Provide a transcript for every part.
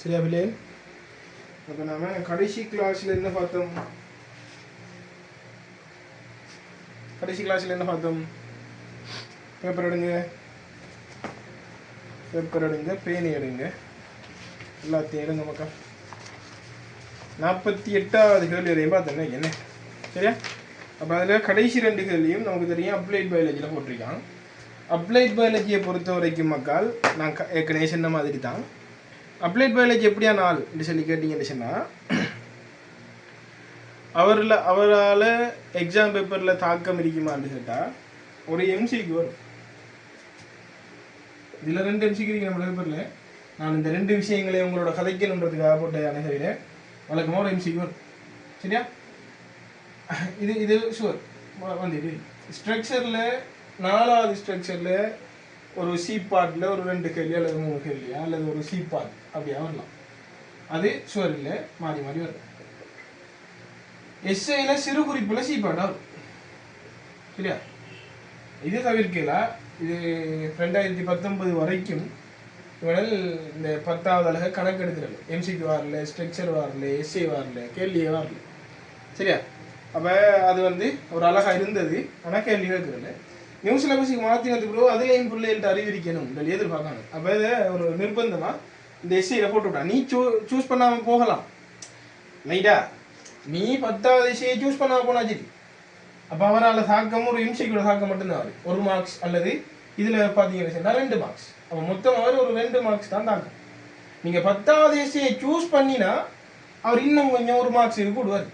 சரியா பிள்ளை? அப்போ நாம் கடைசி கிளாஸில் என்ன பார்த்தோம்? பேப்பர் எடுங்க, பேனை எடுங்க, எல்லாத்தையும் எடுங்க மக்கா. 48வது கேள்வி வரையும் பார்த்தோன்னா என்ன சரியா? அப்போ அதில் கடைசி 2 கேள்வியும் நமக்கு தெரியும் அப்ளைட் பயாலஜியில் போட்டிருக்கான். அப்ளைட் பயாலஜியை பொறுத்த வரைக்கும் மக்கள் நான் ஏற்கனவே சொன்ன மாதிரி தான். அப்ளைட் பயாலஜி எப்படியா நாள் என்று சொல்லி கேட்டிங்கன்னு சொன்னால், அவரால் எக்ஸாம் பேப்பரில் தாக்கம் இருக்குமான்னு கேட்டால் ஒரு எம்சிக்கு வரும். இதில் 2 எம்சிக்கு இருக்கு நம்ம பேப்பரில். நான் இந்த 2 விஷயங்களையும் உங்களோட கதைக்கணுன்றதுக்காக போட்ட அணுகையில் வழக்கமாக ஒரு எம்சிக்கு வரும். சரியா? இது ஷுவர் வந்துட்டு ஸ்ட்ரக்சரில் 4வது ஸ்ட்ரக்சரில் ஒரு சி பார்ட்டில் ஒரு 2 கேள்வி அல்லது 3 கேள்வியா அல்லது ஒரு சி பார்ட் அப்படியா வரலாம். அது ஷுவர் இல்லை, மாறி மாறி வரும். எஸ்ஐயில் சிறு குறிப்பில் சி பார்ட்டாக வரும். சரியா? இது தவிர்க்கலாம். இது 2019 வரைக்கும் இவனால் இந்த 10வது அழகை கணக்கெடுக்கிறது. எம்சிக்கு வரல, ஸ்ட்ரக்சர் வரல, எஸ்ஐ வரல, கேள்வியே வரல. சரியா? அப்போ அது ஒரு அழகாக இருந்தது. ஆனால் கேள்வி கேட்கறதில்ல. நியூ சிலபஸுக்கு மாற்றினதுக்கு பிறகு அதுலேயும் பிள்ளைகள்கிட்ட அறிவிக்கணும் எதிர்பார்க்கணும். அப்போ இதை ஒரு நிர்பந்தமாக இந்த எஸ்ஐயில் போட்டு விட்டா. நீ சூஸ் பண்ணாமல் போகலாம் ரைட்டா? நீ 10வது எஸ்ஐயை சூஸ் பண்ணாமல் போனா சரி. அப்போ அவரால் தாக்கம் ஒரு எம்சிக்கோட தாக்கம் மட்டும்தான் வரும். 1 மார்க்ஸ் அல்லது இதில் பார்த்தீங்கன்னா 2 மார்க்ஸ். அப்போ மொத்தம் அவர் ஒரு 2 மார்க்ஸ் தான் தாக்கம். நீங்கள் 10வது எஸ்ஐயை சூஸ் பண்ணினா அவர் இன்னும் கொஞ்சம் 1 மார்க்ஸ் கூடுவார்.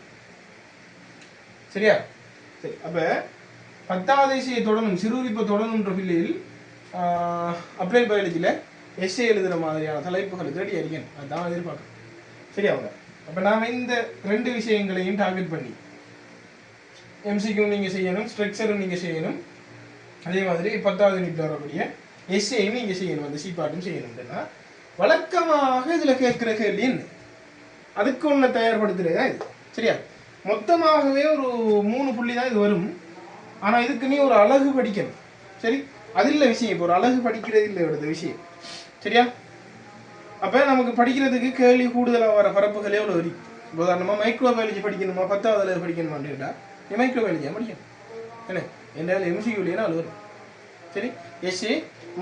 சரியா? சரி. அப்போ 10வது எஸ்ஐயை தொடரும், சிறுகுறிப்பை தொடரும்ன்ற பிள்ளையில் அப்ளைட் பயாலஜியில் எஸ்ஐ எழுதுகிற மாதிரியான தலைப்புகளை தேடி அறிக்கணும். அதுதான் எதிர்பார்க்கணும். சரியா? அவங்க அப்போ நாம் இந்த 2 விஷயங்களையும் டார்கெட் பண்ணி எம்சிக்கும் நீங்கள் செய்யணும், ஸ்ட்ரக்சரும் நீங்கள் செய்யணும், அதே மாதிரி 10வது யூனிட்ல வரக்கூடிய எஸ்ஐயும் நீங்கள் செய்யணும், அந்த சி பார்ட்டும் செய்யணும்னா வழக்கமாக இதில் கேட்குற கேள்வி என்ன, அதுக்கு ஒன்று தயார்படுத்துறது தான் இது. சரியா? மொத்தமாகவே ஒரு 3 புள்ளி தான் இது வரும். ஆனால் இதுக்கு நீ ஒரு அழகு படிக்கணும். சரி? அது இல்லை விஷயம். இப்போ ஒரு அழகு படிக்கிறது இல்லை இவ்வளவு விஷயம். சரியா? அப்போ நமக்கு படிக்கிறதுக்கு கேள்வி கூடுதலாக வர பரப்புகளே எவ்வளோ வரி. உதாரணமாக மைக்ரோ பயாலஜி படிக்கணுமா, 10வது படிக்கணுமான்னு கேட்டால் நீ மைக்ரோ பயாலஜியாக படிக்கணும். என்ன என்னால் எம்சிக்யூலேயே நாலு வரும். சரி? எஸ்ஏ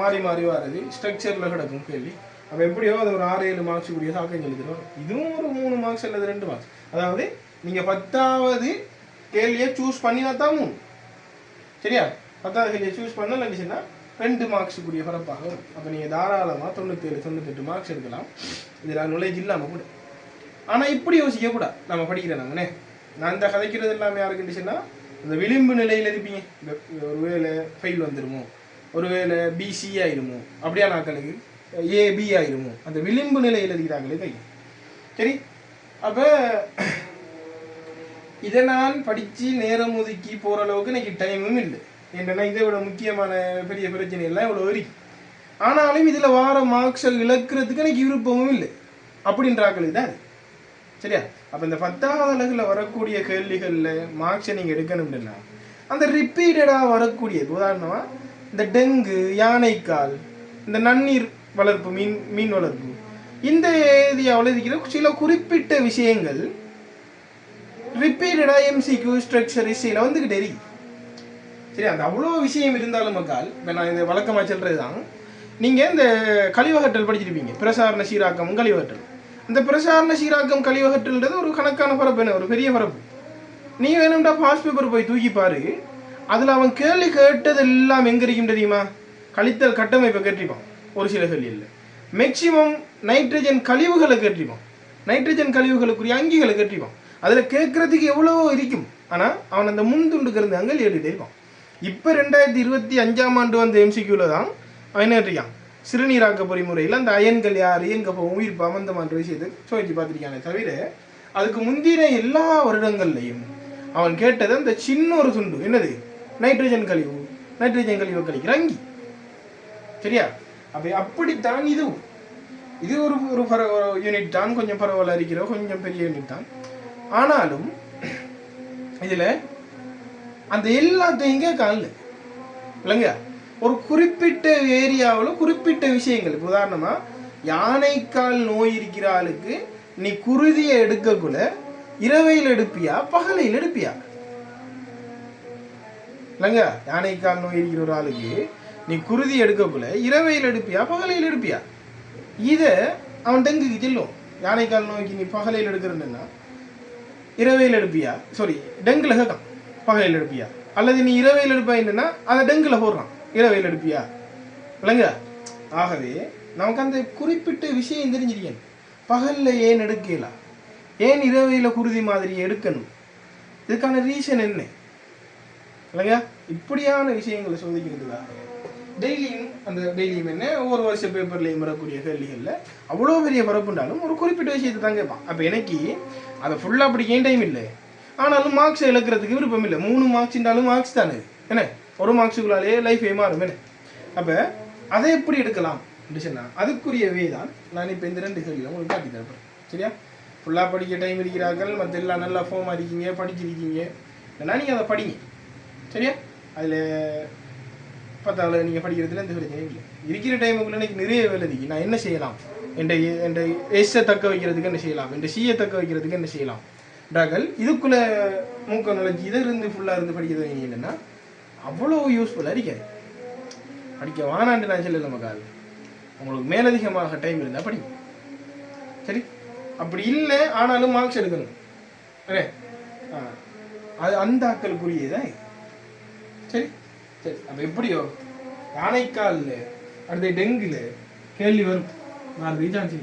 மாறி மாறி வர்றது, ஸ்ட்ரக்சரில் கிடக்கும் கேள்வி. அப்போ எப்படியோ அது ஒரு 6-7 மார்க்ஸ் கூடிய தாக்கம் எழுதிட்டு வரும். இதுவும் ஒரு 3 மார்க்ஸ் அல்லது 2 மார்க்ஸ். அதாவது நீங்கள் 10வது கேள்வியை சூஸ் பண்ணினா தான் 3. சரியா? 10வது கேள்வியை சூஸ் பண்ணலன்னு 2 மார்க்ஸ் கூடிய பரப்பாக வரும். அப்போ நீங்கள் தாராளமாக 97-98 மார்க்ஸ் எடுக்கலாம். இதில் நாலேஜ் இல்லாமல் கூட. ஆனால் இப்படி யோசிக்கக்கூடாது. நம்ம படிக்கிறேன் நாங்கண்ணே, நான் இந்த கதைக்கிறது எல்லாமே யாருக்குன்னு சொன்னால் இந்த விளிம்பு நிலையில் இருப்பீங்க. ஒருவேளை ஃபெயில் வந்துடுமோ, ஒருவேளை பிசி ஆயிடுமோ, அப்படியா நாக்களுக்கு ஏபி ஆயிடுமோ, அந்த விளிம்பு நிலையில் இருக்கிறாங்களே கை. சரி? அப்போ இதை நான் படித்து நேரம் ஒதுக்கி போகிற அளவுக்கு எனக்கு டைமும் இல்லை. என்னென்னா இதை விட முக்கியமான பெரிய பிரச்சனை எல்லாம் இவ்வளோ வரி. ஆனாலும் இதில் வார மார்க்ஸை இழக்கிறதுக்கு எனக்கு விருப்பமும் இல்லை அப்படின்றாக்களுக்கு தான் அது. சரியா? அப்போ இந்த 10வது அலகில் வரக்கூடிய கேள்விகளில் மார்க்ஸை நீங்கள் எடுக்கணும்னா அந்த ரிப்பீட்டடாக வரக்கூடிய, உதாரணமாக இந்த டெங்கு, யானைக்கால், இந்த நன்னீர் வளர்ப்பு, மீன் வளர்ப்பு, இந்த ஏரியாவில் இருக்கிற சில குறிப்பிட்ட விஷயங்கள் ரிப்பீட்டடாக எம்சிக்யூ ஸ்ட்ரக்சர் இசையில் வந்துக்கிட்டே இருக்கு. சரி? அந்த அவ்வளோ விஷயம் இருந்தாலும் மக்கள், இப்போ நான் இந்த வழக்கமாக சொல்கிறது தான், நீங்கள் இந்த கழிவகற்றல் படிச்சிருப்பீங்க, பிரசாரண சீராக்கம் கழிவகற்றல். இந்த பிரசாரண சீராக்கம் கழிவகற்றல்ன்றது ஒரு கணக்கான பரப்பு, என்ன ஒரு பெரிய பரப்பு. நீ வேணும்டா பாஸ் பேப்பர் போய் தூக்கி பாரு, அதில் அவன் கேள்வி கேட்டது எல்லாம் எங்கே இருக்கும் தெரியுமா? கழித்தல் கட்டமைப்பை கேட்டிருப்பான். ஒரு சில கேள்வி இல்லை, மேக்சிமம் நைட்ரஜன் கழிவுகளை கேட்டிருப்பான், நைட்ரஜன் கழிவுகளுக்குரிய அங்கிகளை கேட்டிருப்பான். அதில் கேட்கறதுக்கு எவ்வளோ இருக்கும். ஆனால் அவன் அந்த முன்துண்டுக்கு இருந்த அங்கே ஏறிட்டே இருப்பான். இப்போ 2025ஆம் ஆண்டு வந்த எம்சிக்யூவில் தான் அவன் என்ன கேட்டிருக்கான், சிறுநீராக்க பொறிமுறையில் அந்த அயன்கள் யார், எங்கே போகும், உயிர் பமந்தமான விஷயத்தை சோதிச்சு பார்த்துருக்கானே தவிர அதுக்கு முந்தின எல்லா வருடங்கள்லையும் அவன் கேட்டது அந்த சின்ன ஒரு துண்டு, என்னது, நைட்ரஜன் கழிவு, நைட்ரஜன் கழிவு கழிக்கிற அங்கி. சரியா? அப்படித்தான் இது ஒரு யூனிட் தான், கொஞ்சம் பரவாயில்ல இருக்கிற கொஞ்சம் பெரிய யூனிட் தான். ஆனாலும் இதில் அந்த எல்லாத்தையும் கேட்கல இல்லைங்க. ஒரு குறிப்பிட்ட ஏரியாவில் குறிப்பிட்ட விஷயங்கள், உதாரணமாக யானைக்கால் நோய் இருக்கிற ஆளுக்கு நீ குருதியை எடுக்கக்குள்ள இரவையில் எடுப்பியா பகலையில் எடுப்பியா? இல்லைங்க, யானைக்கால் நோய் இருக்கிற ஒரு ஆளுக்கு நீ குருதி எடுக்கக்குள்ள இரவையில் எடுப்பியா பகலையில் எடுப்பியா? இதை அவன் டெங்குக்கு செல்லும். யானைக்கால் நோய்க்கு நீ பகலையில் எடுக்கிறன்னா இரவையில் எடுப்பியா, சாரி டெங்குல கேட்கான் பகலையில் எடுப்பியா, அல்லது நீ இரவையில் எடுப்பா என்னன்னா அதை டெங்குல போடுறான் இரவையில் எடுப்பியா? இல்லைங்க, ஆகவே நமக்கு அந்த குறிப்பிட்ட விஷயம் தெரிஞ்சிருக்கேன். பகல்ல ஏன் எடுக்கலாம், ஏன் இரவையில் குருதி மாதிரி எடுக்கணும், இதுக்கான ரீசன் என்ன? இல்லைங்க, இப்படியான விஷயங்களை சோதிக்கிறதுக்காக டெய்லியும் என்ன ஒவ்வொரு வருஷ பேப்பர்லையும் வரக்கூடிய கேள்விகளில் அவ்வளோ பெரிய பரப்புண்டாலும் ஒரு குறிப்பிட்ட விஷயத்தை தான் கேட்பான். அப்போ எனக்கு அதை ஃபுல்லாக அப்படி ஏன் டைம் இல்லை, ஆனாலும் மார்க்ஸை இழக்கிறதுக்கு விருப்பம் இல்லை. 3 மார்க்ஸ் இருந்தாலும் மார்க்ஸ் தானே என்ன, ஒரு மார்க்ஸுக்குள்ளாலே லைஃப் மாறும் என்ன. அப்போ அதை எப்படி எடுக்கலாம் சொன்னால் அதுக்குரிய வே தான் நான் இப்போ இந்த 2 கேள்வியில் உங்களுக்கு காட்டி தரப்பேன். சரியா? ஃபுல்லாக படிக்க டைம் இருக்கிறார்கள், மற்ற எல்லாம் நல்லா ஃபோமாக இருக்கீங்க, படிச்சிருக்கீங்க, இல்லைனா நீங்கள் அதை படிங்க. சரியா? அதில் 10வது நீங்கள் படிக்கிறதுல எந்த பிரச்சனையும் இல்லை. இருக்கிற டைமுக்குள்ள எனக்கு நிறைய வேலை இருக்கு. நான் என்ன செய்யலாம், என் எஸ்ஸை தக்க வைக்கிறதுக்கு என்ன செய்யலாம், என் சியை தக்க வைக்கிறதுக்கு என்ன செய்யலாம் டாக்கள் இதுக்குள்ளே மூக்க நுழைஞ்சி இதை இருந்து ஃபுல்லாக இருந்து படிக்கிறது என்னென்னா அவ்வளோ யூஸ்ஃபுல்லாக இருக்காது. படிக்க வானாண்டு நான் சொல்லலை மக்கால், உங்களுக்கு மேலதிகமாக டைம் இருந்தால் படிங்க. சரி? அப்படி இல்லை ஆனாலும் மார்க்ஸ் எடுக்கணும் அது அந்த ஆக்களுக்குரியதான். சரி சரி. அப்போ எப்படியோ யானைக்காலில் அடுத்த டெங்குல கேள்வி வரும். நான் ரீசான்ஸ்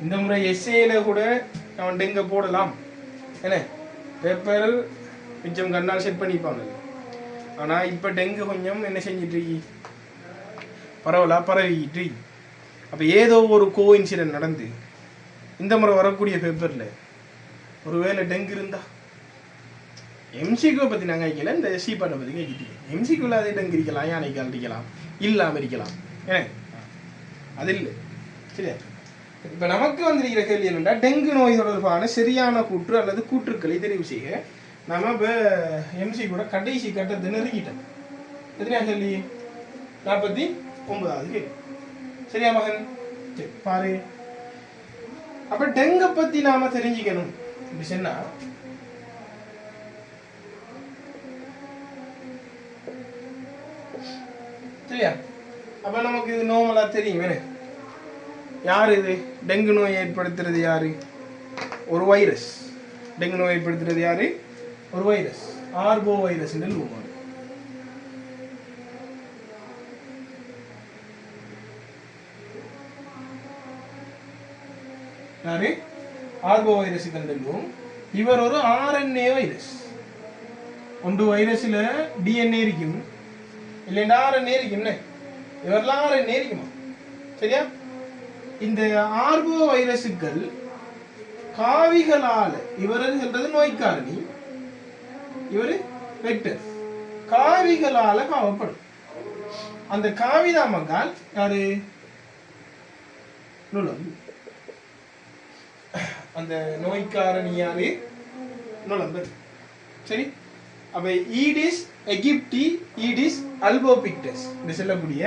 இந்த முறை எஸ்ஏல கூட அவன் டெங்கை போடலாம் என்ன, பேப்பர் மிச்சம் கண்ணால் செட் பண்ணிப்பாங்க. ஆனால் இப்போ டெங்கு கொஞ்சம் என்ன செஞ்சிட்டு பரவலாக பரவிக்கிட்டு. அப்போ ஏதோ ஒரு கோஇன்சிடென்ட் நடந்து இந்த முறை வரக்கூடிய பேப்பரில் ஒருவேளை டெங்கு இருந்தா எம்சிக்யூவை பற்றி நாங்கள் வைக்கல, இந்த சி பாட்டை பற்றி கேட்கிட்டு எம்சிக்யூவில் அதே டெங்கு இருக்கலாம், யானைக்கால் இருக்கலாம், இல்லாமல் இருக்கலாம் ஏன் அது இல்லை. சரியா? இப்போ நமக்கு வந்திருக்கிற கேள்வி என்னென்னா டெங்கு நோய் தொடர்பான சரியான கூற்று அல்லது கூற்றுக்களை தெரிவு செய்ய நம்ம இப்போ எம்சிக்யூட கடைசி கட்டத்தை நெருங்கிட்டோம். எத்தனையா கேள்வி? 49வது கேள்வி. சரியா மகன்? சரி பாரு. அப்போ டெங்கை பற்றி நாம் தெரிஞ்சுக்கணும் அப்படி சொன்னா சரியா? அப்ப நமக்கு இது நார்மலா தெரியும். யாரு இது டெங்கு நோய் ஏற்படுத்துறது? யாரு? ஒரு வைரஸ். டெங்கு நோய் ஏற்படுத்துறது யாரு? ஒரு வைரஸ், ஆர்போ வைரஸ். யாரு? ஆர்போ வைரஸ் கண்டல்வோம். இவர் ஒரு ஆர்என்ஏ வைரஸ். ஒன்று வைரஸ்ல டிஎன்ஏ இருக்கும், இல்லைன்னா ஆர்என்ஏ இருக்கும். இவரெல்லாம் ஆர்என்ஏ இருக்குமா? சரியா? இந்த ஆர்போ வைரஸுகள் காவிகளால, இவர் சொல்றது நோய்க்காரணி, இவர் வெக்டர், காவிகளால காவப்படும். அந்த காவிதான் மக்கால் யாரு? நுழம்பு. அந்த நோய்க்காரணி யாரு? நுழம்பு. சரி? அப்ப ஈடிஸ் எகிப்தி, ஈடிஸ் அல்போபிக்டஸ் என்று சொல்லக்கூடிய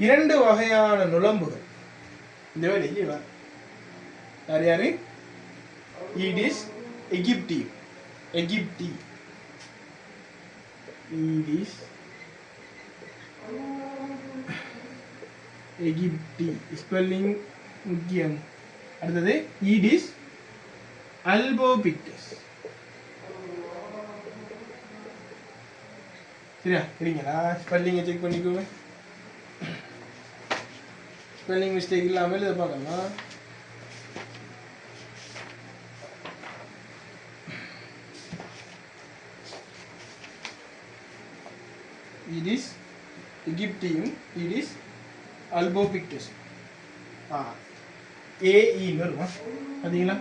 2 வகையான நுழம்புகள் இந்த வேலைக்கு யார் யாரு? ஈடிஸ் எகிப்தி, எகிப்தி, ஈடிஸ் எகிப்தி ஸ்பெல்லிங் முக்கியம். அடுத்தது ஈடிஸ் அல்போபிக்டஸ். சரியா? சரிங்களா? ஸ்பெல்லிங்கை செக் பண்ணிக்கோங்க. ஸ்பெல்லிங் மிஸ்டேக் இல்லாமல் இதை பார்க்கலாம். ஈடிஸ் எகிப்தியும் ஈடிஸ் அல்போபிக்டஸ் ஏஇன்னு வருமா? பார்த்தீங்களா?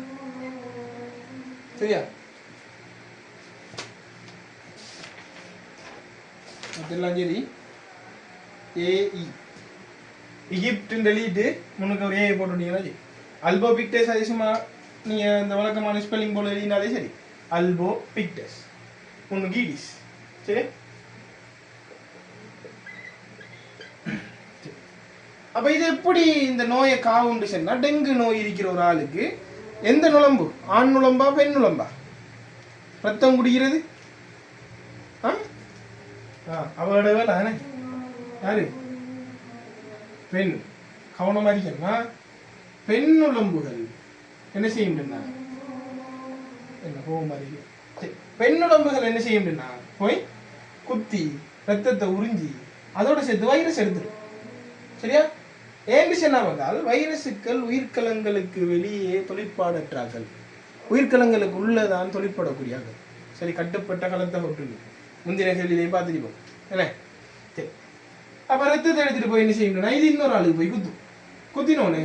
சரியா? அதெல்லாம் சரி. ஏஇ எகிப்துன்னு எழுதிட்டு முன்னுக்கு ஒரு ஏஐ போட்டுட்டீங்கன்னா சரி. அல்போபிக்டஸ் அது சும்மா நீங்கள் இந்த வழக்கமான ஸ்பெல்லிங் போல எழுதினாலே சரி. அல்போபிக்டஸ் முன்னுக்கு ஈடிஸ். சரி? அப்ப இது எப்படி இந்த நோயை காவுண்டு சொன்னா, டெங்கு நோய் இருக்கிற ஒரு ஆளுக்கு எந்த நுழம்பு, ஆண் நுழம்பா பெண் நுழம்பா ரத்தம் குடிக்கிறது? அவரோட வேலை யாரு? பெண். கவனமா இருக்கணுமா? பெண் நுழம்புகள் என்ன செய்யும்னா, என்ன போக மாதிரி பெண் நுழம்புகள் என்ன செய்யும்னா போய் குத்தி ரத்தத்தை உறிஞ்சி அதோட சேர்த்து வைரஸ் எடுத்துடும். சரியா? ஏன்னு சொன்னா வந்தால் வைரசுக்கள் உயிர்கலங்களுக்கு வெளியே தொழிற்பாடற்றார்கள், உயிர்கலங்களுக்கு உள்ளதான் தொழிற்படக்கூடியார்கள். சரி, கட்டுப்பட்ட கலத்தை விட்டு முந்தின கேள்வியிலையும் பார்த்துருப்போம் என்ன. சரி, அப்ப ரத்தத்தை எடுத்துட்டு போய் என்ன செய்யணும்னா இது இன்னொரு ஆளுக்கு போய் குத்தினோன்னு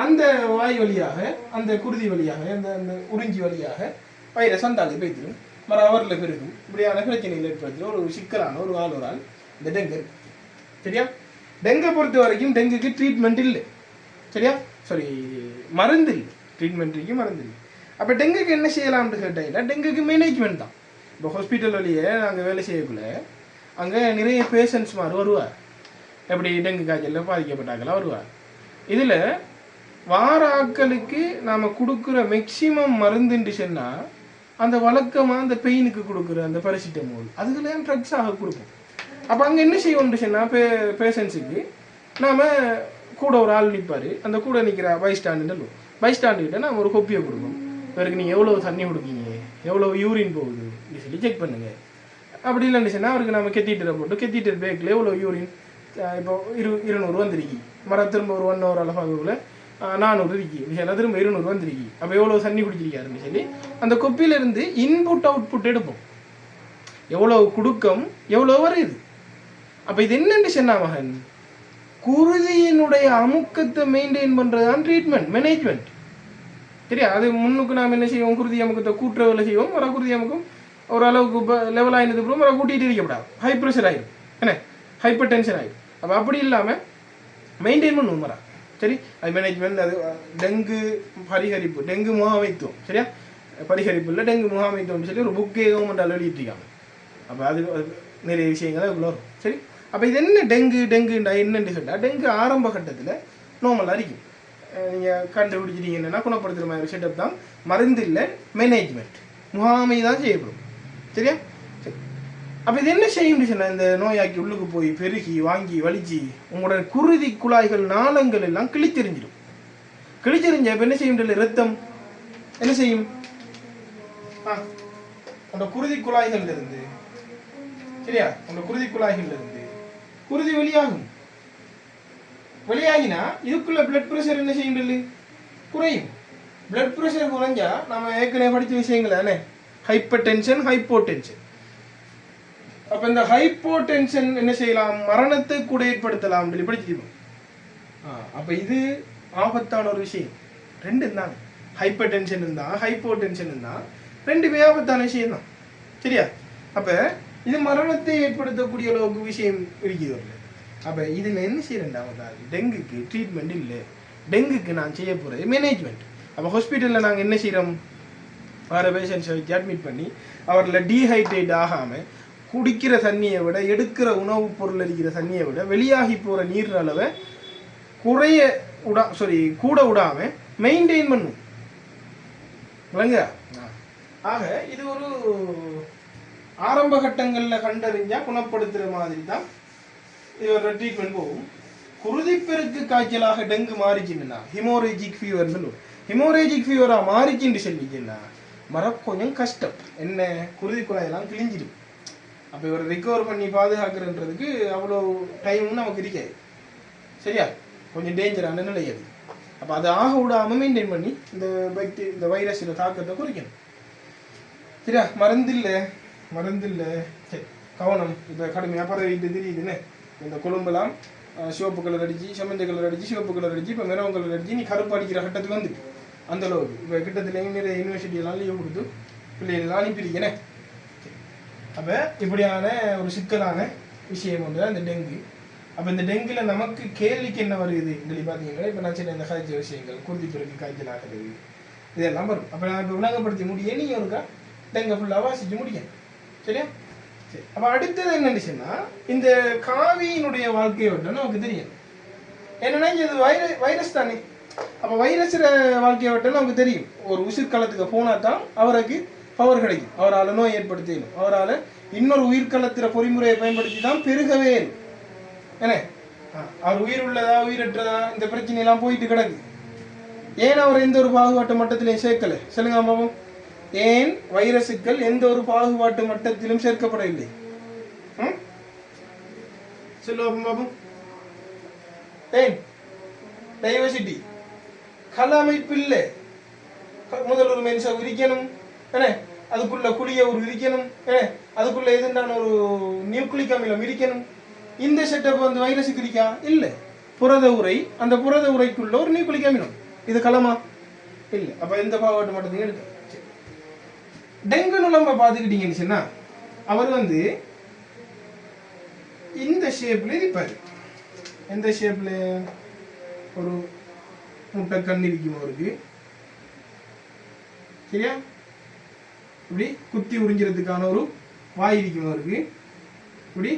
அந்த வாய் வழியாக, அந்த குருதி வழியாக, அந்த அந்த உறிஞ்சி வழியாக வைரஸ் அந்த ஆளுக்கு போய்த்திடும், மறு அவரில் பெருகும். இப்படியான பிரச்சனைகள் ஏற்படுத்துகிற ஒரு சிக்கலான ஒரு ஆள் இந்த டெங்கு. சரியா? டெங்கை பொறுத்த வரைக்கும் டெங்குக்கு ட்ரீட்மெண்ட் இல்லை. சரியா? சாரி, மருந்து இல்லை. ட்ரீட்மெண்ட்டுக்கு மருந்து இல்லை. அப்போ டெங்குக்கு என்ன செய்யலாம்னு கேட்டீங்கன்னா, டெங்குக்கு மேனேஜ்மெண்ட் தான். இப்போ ஹாஸ்பிட்டல் வழியே நாங்கள் வேலை செய்யக்குள்ள அங்கே நிறைய பேஷண்ட்ஸ் மாதிரி வருவார். எப்படி டெங்கு காய்ச்சலில் பாதிக்கப்பட்டாங்களா வருவார். இதில் வார ஆட்களுக்கு நாம் கொடுக்குற மேக்சிமம் மருந்துன்னு சொன்னால் அந்த வழக்கமாக அந்த பெயினுக்கு கொடுக்குற அந்த பாராசிட்டமால் அதுக்கெல்லாம் ட்ரக்ஸாக கொடுப்போம். அப்போ அங்கே என்ன செய்வோம்னு சொன்னால் பேஷண்ட்ஸுக்கு நாம் கூட ஒரு ஆள் நிற்பார். அந்த கூட நிற்கிற பைஸ்டாண்டுக்கிட்ட நாம் ஒரு கொப்பியை கொடுப்போம். பிறகு நீங்கள் எவ்வளோ தண்ணி கொடுக்கீங்க, எவ்வளோ யூரின் போகுது இப்படி சொல்லி செக் பண்ணுங்க. அப்படி இல்லைன்னு சொன்னால் அவருக்கு நம்ம கெத்திட்டரை போட்டு கெத்திட்டர் பேக்கில் எவ்வளோ யூரின் இப்போ 200 வந்துருக்கி, திரும்ப ஒரு 1 hour அளவாகக்குள்ள 400 இருக்கு, திரும்ப 200 வந்துருக்கி. அப்போ எவ்வளோ தண்ணி குடிச்சிருக்காருன்னு சொல்லி அந்த கொப்பியிலிருந்து இன்புட் அவுட்புட் எடுப்போம். எவ்வளோ குடுக்கம் எவ்வளோ வருது. அப்போ இது என்னன்னு சொன்னா மகன், குருதியினுடைய அமுக்கத்தை மெயின்டைன் பண்ணுறதுதான் ட்ரீட்மெண்ட் மேனேஜ்மெண்ட். சரியா? அது முன்னுக்கு நாம் என்ன செய்வோம், குருதி அமுக்கத்தை கூட்டுற வேலை செய்வோம். வர குருதி அமுக்கம் ஓரளவுக்கு லெவல் ஆகினது அப்புறம் வர கூட்டிகிட்டு இருக்கப்படாது, ஹை ப்ரெஷர் ஆகிடும், என்ன ஹைப்பர் டென்ஷன் ஆகிடும். அப்போ அப்படி இல்லாமல் மெயின்டைன் பண்ணுவோம் வரா. சரி, அது மேனேஜ்மெண்ட். அது டெங்கு பரிகரிப்பு, டெங்கு முகாமைத்துவம். சரியா? பரிகரிப்பு இல்லை, டெங்கு முகாமைத்துவம் சொல்லி ஒரு புக்கே கவர்மெண்ட் எழுதிட்டுருக்காங்க. அப்போ அது நிறைய விஷயங்கள் அதுக்குள்ள வரும். சரி, அப்போ இது என்ன டெங்குண்டா என்னன்னு கேட்டால், டெங்கு ஆரம்ப கட்டத்தில் நார்மலாக இருக்கும். நீங்கள் கண்டுபிடிச்சிட்டீங்க என்னென்னா குணப்படுத்துகிற மாதிரி செட்டப் தான், மருந்து இல்லை, மேனேஜ்மெண்ட் முகாமை தான் செய்யப்படும். சரியா? சரி, அப்போ இது என்ன செய்யும் சொன்னால், இந்த நோயாக்கி உள்ளுக்கு போய் பெருகி வாங்கி வலிச்சு உங்களோட குருதி குழாய்கள் நாளங்கள் எல்லாம் கிழிச்செறிஞ்சிடும். கிழிச்செறிஞ்ச இப்போ என்ன செய்யும், ரத்தம் என்ன செய்யும், அந்த குருதி குழாய்கள் இருந்து, சரியா, அந்த குருதி குழாய்கள் இருந்து குருதி வெளியாகும். வெளியாகினா இதுக்குள்ள பிளட் ப்ரெஷர் என்ன செய்யும், குறையும். பிளட் ப்ரெஷர் குறைஞ்சா நம்ம ஏற்கனவே படித்த விஷயங்கள் தானே, ஹைப்பர் டென்ஷன், ஹைப்போ டென்ஷன். அப்ப இந்த ஹைப்போ டென்ஷன் என்ன செய்யலாம், மரணத்தை கூட ஏற்படுத்தலாம் படிச்சிருப்போம். அப்ப இது ஆபத்தான ஒரு விஷயம். ரெண்டு தான், ஹைப்பர் டென்ஷன் இருந்தா ஹைப்போ டென்ஷன் இருந்தா ரெண்டுமே ஆபத்தான விஷயம் தான். சரியா? அப்ப இது மரணத்தை ஏற்படுத்தக்கூடிய அளவுக்கு விஷயம் இருக்குது. அப்ப இதுல என்ன செய்யறேன்டா, டெங்குக்கு ட்ரீட்மெண்ட் இல்லை, டெங்குக்கு நான் செய்ய போறது மேனேஜ்மெண்ட். அப்போ ஹாஸ்பிட்டலில் நாங்கள் என்ன செய்கிறோம், வர பேஷண்ட்ஸை வச்சு அட்மிட் பண்ணி அவரில் டீஹைட்ரேட் ஆகாமல் குடிக்கிற தண்ணியை விட, எடுக்கிற உணவுப் பொருள் இருக்கிற தண்ணியை விட வெளியாகி போகிற நீர் அளவை கூட விடாமல் மெயின்டைன் பண்ணும். இல்லைங்க? ஆக இது ஒரு ஆரம்ப கட்டங்களில் கண்டறிஞ்சா குணப்படுத்துகிற மாதிரி தான் இதோட ட்ரீட்மெண்ட் போகும். குருதிப்பெருக்கு காய்ச்சலாக டெங்கு மாறிச்சுன்னா ஹிமோரேஜிக் ஃபீவர் சொல்லுவோம். ஹிமோரேஜிக் ஃபீவரா மாறிச்சுன்னு சொல்லிச்சுன்னா கொஞ்சம் கஷ்டம். என்ன, குருதி குழாயெல்லாம் கிழிஞ்சிடும். அப்போ இவரை ரிகவர் பண்ணி பாதுகாக்கிறன்றதுக்கு அவ்வளோ டைமும் நமக்கு இருக்காது. சரியா? கொஞ்சம் டேஞ்சரான நிலை அது. அப்போ அதை ஆக விடாமல் மெயின்டைன் பண்ணி இந்த வைரஸோட தாக்கத்தை குறைக்கணும். சரியா? மருந்து இல்லை. சரி, கவனம். இப்போ கடுமையாக பரவிட்டு தெரியுதுன்னு, இந்த கொழும்பெல்லாம் சிவப்பு கலர் அடிச்சு, செம்மஞ்சள் கலர் அடிச்சு, சிவப்பு கலர் அடிச்சு, இப்போ மெரவன் கலர் அடிச்சு நீ கருப்பு அடிக்கிற கட்டத்துக்கு வந்துட்டு அந்த அளவுக்கு இப்போ கிட்டத்துலேயும் நிறைய யூனிவர்சிட்டியெல்லாம் லீவ் கொடுத்து பிள்ளைகளெல்லாம் அனுப்பியிருக்கேனே. அப்போ இப்படியான ஒரு சிக்கலான விஷயம் ஒன்று தான் இந்த டெங்கு. அப்போ இந்த டெங்குல நமக்கு கேள்விக்கு என்ன வருது சொல்லி பார்த்தீங்கன்னா, இப்போ நான் சின்ன இந்த காய்ச்சல் விஷயங்கள், குருதி பெருக்கு காய்ச்சல் ஆகிறது, இதெல்லாம் வரும். அப்போ நான் இப்போ விளங்கப்படுத்தி முடிய நீங்கள் ஒருக்கா டெங்கை ஃபுல்லாக வாசிச்சு முடிக்கணும். சரியா? சரி, அப்போ அடுத்தது என்னன்னு சொன்னால், இந்த காவியினுடைய வாழ்க்கையோட நமக்கு தெரியும். என்னன்னா இது வைரஸ் தானே. அப்போ வைரஸ் வாழ்க்கையை விட்டு நமக்கு தெரியும், ஒரு உயிர்காலத்துக்கு போனா தான் அவருக்கு பவர் கிடைக்கும், அவரால் நோய் ஏற்படுத்தணும், அவரால் இன்னொரு உயிர்காலத்திற பொறிமுறையை பயன்படுத்தி தான் பெருகவே என்ன. அவர் உயிர் உள்ளதா உயிரற்றதா இந்த பிரச்சனையெல்லாம் போயிட்டு கிடக்கு. ஏன் அவர் எந்த ஒரு பாகுபாட்டு மட்டத்திலையும் சேர்க்கலை சொல்லுங்க பாபம்? ஏன் வைரசுக்கள் எந்த ஒரு பாகுபாட்டு மட்டத்திலும் சேர்க்கப்படவில்லை சொல்லுவோம் பாபம்? ஏன் டைவர்சிட்டி கலமைப்பு இல்லை. முதல் ஒரு மென்சா விரிக்கணும் என்ன, அதுக்குள்ள குழிய ஒரு விரிக்கணும் என்ன, அதுக்குள்ள எதுண்டான ஒரு நியூக்ளிக் அமிலம் விரிக்கணும். இந்த செட்டப் வந்து வைரஸுக்கு இருக்கா? இல்லை. புரத உரை, அந்த புரத உரைக்குள்ள ஒரு நியூக்ளிக் அமிலம், இது களமா இல்லை. அப்ப எந்த பாகுபாட்டு மட்டத்தையும் எடுக்க. டெங்கு நுழம்ப பார்த்துக்கிட்டீங்கன்னு சொன்னா அவர் வந்து இந்த ஷேப்ல இருப்பாரு. எந்த ஷேப்ல? ஒரு முட்டை கண் இருக்கும் அவருக்கு, சரியா? இப்படி குத்தி உறிஞ்சிறதுக்கான ஒரு வாய் இருக்கும் அவருக்கு, இப்படி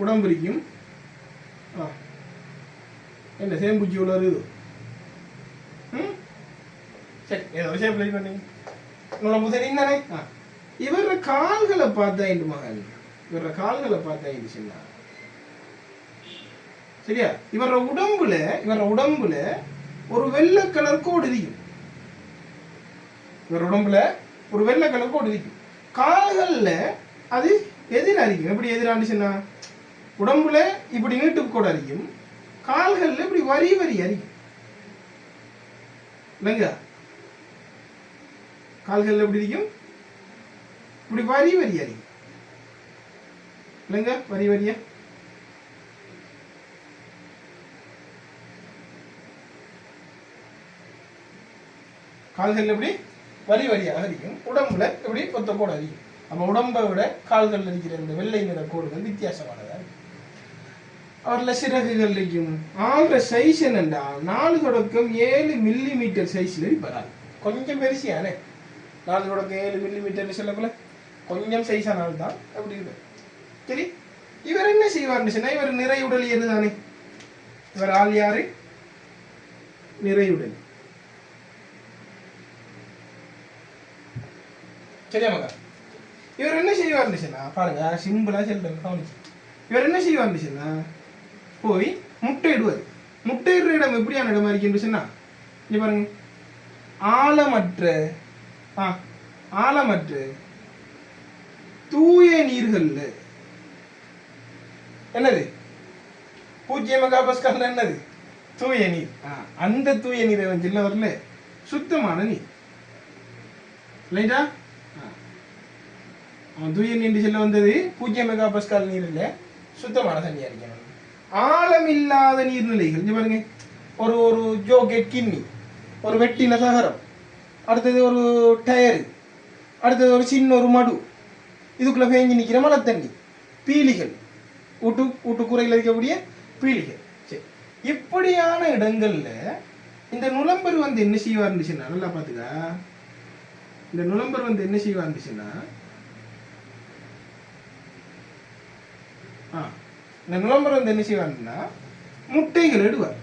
உடம்பு இருக்கும். என்ன சேம்பூச்சி உள்ள வருது? சரி, ஏதோ ஷேப்ல பண்ணீங்க நுழம்பு தெரியும் தானே. இவர கால்களை பார்த்தா மகன், இவர கால்களை பார்த்தா சொன்னா சரியா? இவர உடம்புல ஒரு வெள்ளை கலர் கோடு இருக்கும். இவர உடம்புல ஒரு வெள்ளை கலர் கோடு இருக்கும். கால்கள்ல அது எதிர அரிக்கும். எப்படி எதிராண்டுச்சுன்னா, உடம்புல இப்படி நீட்டு கோடு அரிக்கும், கால்கள்ல இப்படி வரி அரிக்கும் இல்லைங்க. கால்கள்ல எப்படி இருக்கும்? இப்படி வரி அரிக்கும் இல்லைங்க. வரியா கால்கள் எப்படி வரியாக இருக்கும், உடம்புல எப்படி கொத்த கோடு அரிக்கும். நம்ம உடம்பை விட கால்கள் இருக்கிற இந்த வெள்ளை நிற கோடுகள் வித்தியாசமானதா இருக்கும். அவர்ல சிறகுகள் இருக்கும். ஆள்ற சைஸ் என்னண்டா 4 தொடக்கம் 7 மில்லிமீட்டர் சைஸ்ல இருப்பார். கொஞ்சம் பெருசியானே 4 தொடக்கம் 7 மில்லிமீட்டர் சொல்லக்குள்ள கொஞ்சம் சைஸானால் தான் அப்படி இருக்கு. சரி, இவர் என்ன செய்வார்னு சொன்னா, இவர் நிறையுடலியது தானே. இவர் ஆள் யாரு? நிறையுடல். சரியா மகா? இவர் என்ன செய்வார்னு சொன்னா, பாருங்க சிம்பிளா சொல்றேன் கவனிச்சு. இவர் என்ன செய்வார்னு சொன்னா, போய் முட்டையிடுவார். முட்டையிடுற இடம் எப்படியான இடமா இருக்குன்னு சொன்னா, இங்க பாருங்க, ஆழமற்ற தூய நீர்கள்ல என்னது 0 மெகாபாஸ்கல் என்னது தூய நீர். அந்த தூய நீரை வந்து வரல சுத்தமான நீர் இல்லைடா. தூய நீர் செல்ல வந்தது 0 மெகாபாஸ்கல் நீர் இல்ல, சுத்தமான தண்ணியா இருக்கணும். ஆழமில்லாத நீர்நிலைகள் இங்க பாருங்க, ஒரு ஜோகெட் கிண்ணி, ஒரு வெட்டின சகரம், அடுத்தது ஒரு டயரு, அடுத்தது ஒரு சின்ன ஒரு மடு, இதுக்குள்ள பேஞ்சு நிற்கிற மழை தண்ணி, பீலிகள், ஊட்டுக்குறையில் இருக்கக்கூடிய பீலிகள். சரி, இப்படியான இடங்கள்ல இந்த நுளம்பர் வந்து என்ன செய்வா இருந்துச்சுன்னா, நல்லா பாத்துக்கா, இந்த நுளம்பர் வந்து என்ன செய்வா இருந்துச்சுன்னா, இந்த நுளம்பர் வந்து என்ன செய்வாருன்னா முட்டைகள் இடுவார்.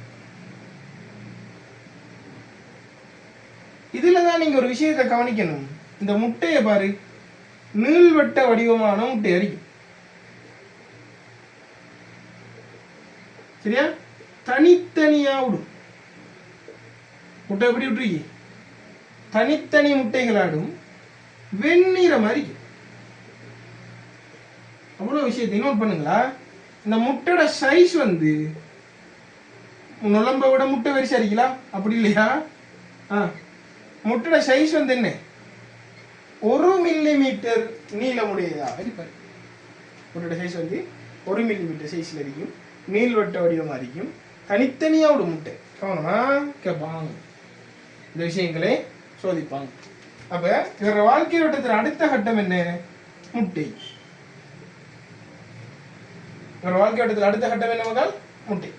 இதுலதான் நீங்க ஒரு விஷயத்தை கவனிக்கணும். இந்த முட்டையை பாரு, நீள்வட்ட வடிவமான முட்டை அரிக்கும். சரியா? தனித்தனியா விடும் முட்டை. எப்படி விட்டுருக்கி? தனித்தனி முட்டைகள் ஆடும், வெந்நீரம் அரிக்கும். அவ்வளவு விஷயத்தை நோட் பண்ணுங்களா. இந்த முட்டையோட சைஸ் வந்து நுளம்ப விட முட்டை வரிசை அரிக்கலாம், அப்படி இல்லையா? முட்டையோட சைஸ் வந்து என்ன, 1 மில்லிமீட்டர் நீளமுடையதாக இருப்பாரு. முட்டையோட சைஸ் வந்து 1 மில்லிமீட்டர் சைஸ்ல இருக்கும், நீள்வட்ட வடிவமா இருக்கும், தனித்தனியா விடும் முட்டை. கவனமா கேட்பாங்க, இந்த விஷயங்களை சோதிப்பாங்க. அப்ப இவர வாழ்க்கை வட்டத்தில் அடுத்த கட்டம் என்ன? முட்டை. இவர வாழ்க்கை வட்டத்தில் அடுத்த கட்டம் என்ன மகள்? முட்டை.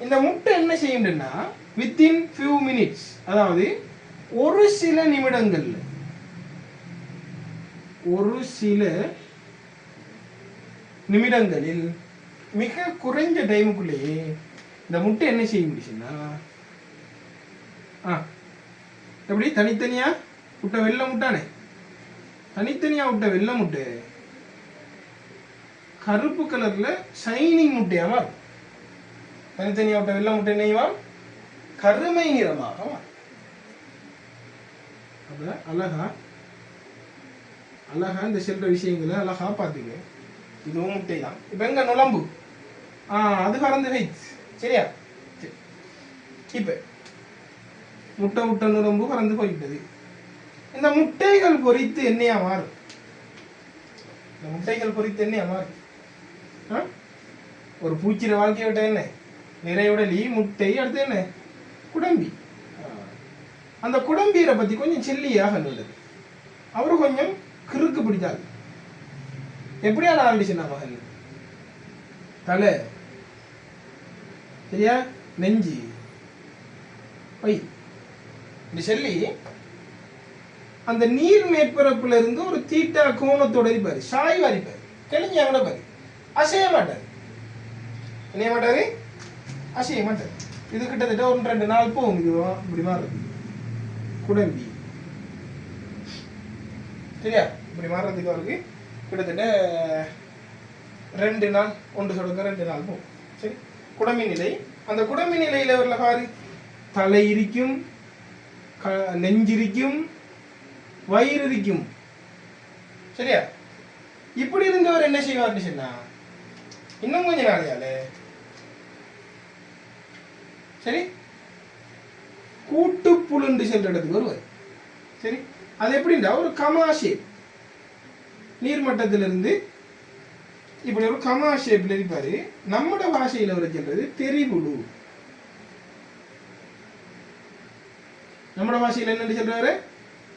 இந்த முட்டை என்ன செய்யும்னா, வித்தின் ஃபியூ மினிட்ஸ், அதாவது ஒரு சில நிமிடங்கள்ல, மிக குறைஞ்ச டைமுக்குள்ளேயே இந்த முட்டை என்ன செய்ய முடியும்னா எப்படி தனித்தனியா விட்ட வெள்ளை முட்டானே, தனித்தனியா விட்ட வெள்ளை முட்டை கருப்பு கலர்ல ஷைனிங் முட்டையா மாறும். தனித்தனியா விட்ட வெள்ளை முட்டை என்னையுமா கருமை நிறமாக அப்ப அழகா அழகா இந்த செல்ற விஷயங்களை அழகா பார்த்துக்க. இதுவும் முட்டை தான். இப்ப எங்க நுழம்பு அது கறந்து வைத்து சரியா. இப்ப முட்டை முட்டை நுழம்பு கறந்து போயிட்டது. இந்த முட்டைகள் பொறித்து என்னையா மாறும்? இந்த முட்டைகள் பொறித்து என்னையா மாறும்? ஒரு பூச்சிர வாழ்க்கையை விட்ட என்ன நிறையுடலி முட்டை, அடுத்து என்ன குடம்பி. அந்த குடம்பீரை பத்தி கொஞ்சம் செல்லியாக உள்ளது. அவரு கொஞ்சம் கிறுக்கு பிடிச்சாரு. எப்படியான ஆரம்பிச்சுனா மகன் தலை சரியா, நெஞ்சு, பை, இந்த செல்லி அந்த நீர் மேற்பரப்புல இருந்து ஒரு தீட்டா கோணத்தோட இருப்பாரு, சாய்வா இருப்பாரு, தெளிஞ்ச கூட பாரு, அசைய மாட்டாரு. என்ன மாட்டாரு? அசைய மாட்டாரு. இது கிட்டத்தட்ட 1-2 நாள் போகும். இது இப்படி மாறுறது குடம்பி சரியா. இப்படி மாறுறதுக்கு அவருக்கு கிட்டத்தட்ட 2 நாள், 1 தொடங்க 2 நாள் போகும். சரி, குடம்பி நிலை. அந்த குடம்பி நிலையில வரல பாரு, தலை இருக்கும், நெஞ்சிருக்கும், வயிறு இருக்கும் சரியா. இப்படி இருந்தவர் என்ன செய்வார்னு சொன்னா இன்னும் கொஞ்ச நாளையால சரி கூட்டுப்புழுண்டு சென்ற இடத்துக்கு வருவார். சரி, அது எப்படின்னா ஒரு கமா ஷேப், நீர்மட்டத்திலிருந்து இப்படி ஒரு கமா ஷேப்ல இருப்பாரு. நம்மட பாஷையில வர சொல்றது தெரிபுழு. நம்மட பாஷையில என்ன சொல்றாரு?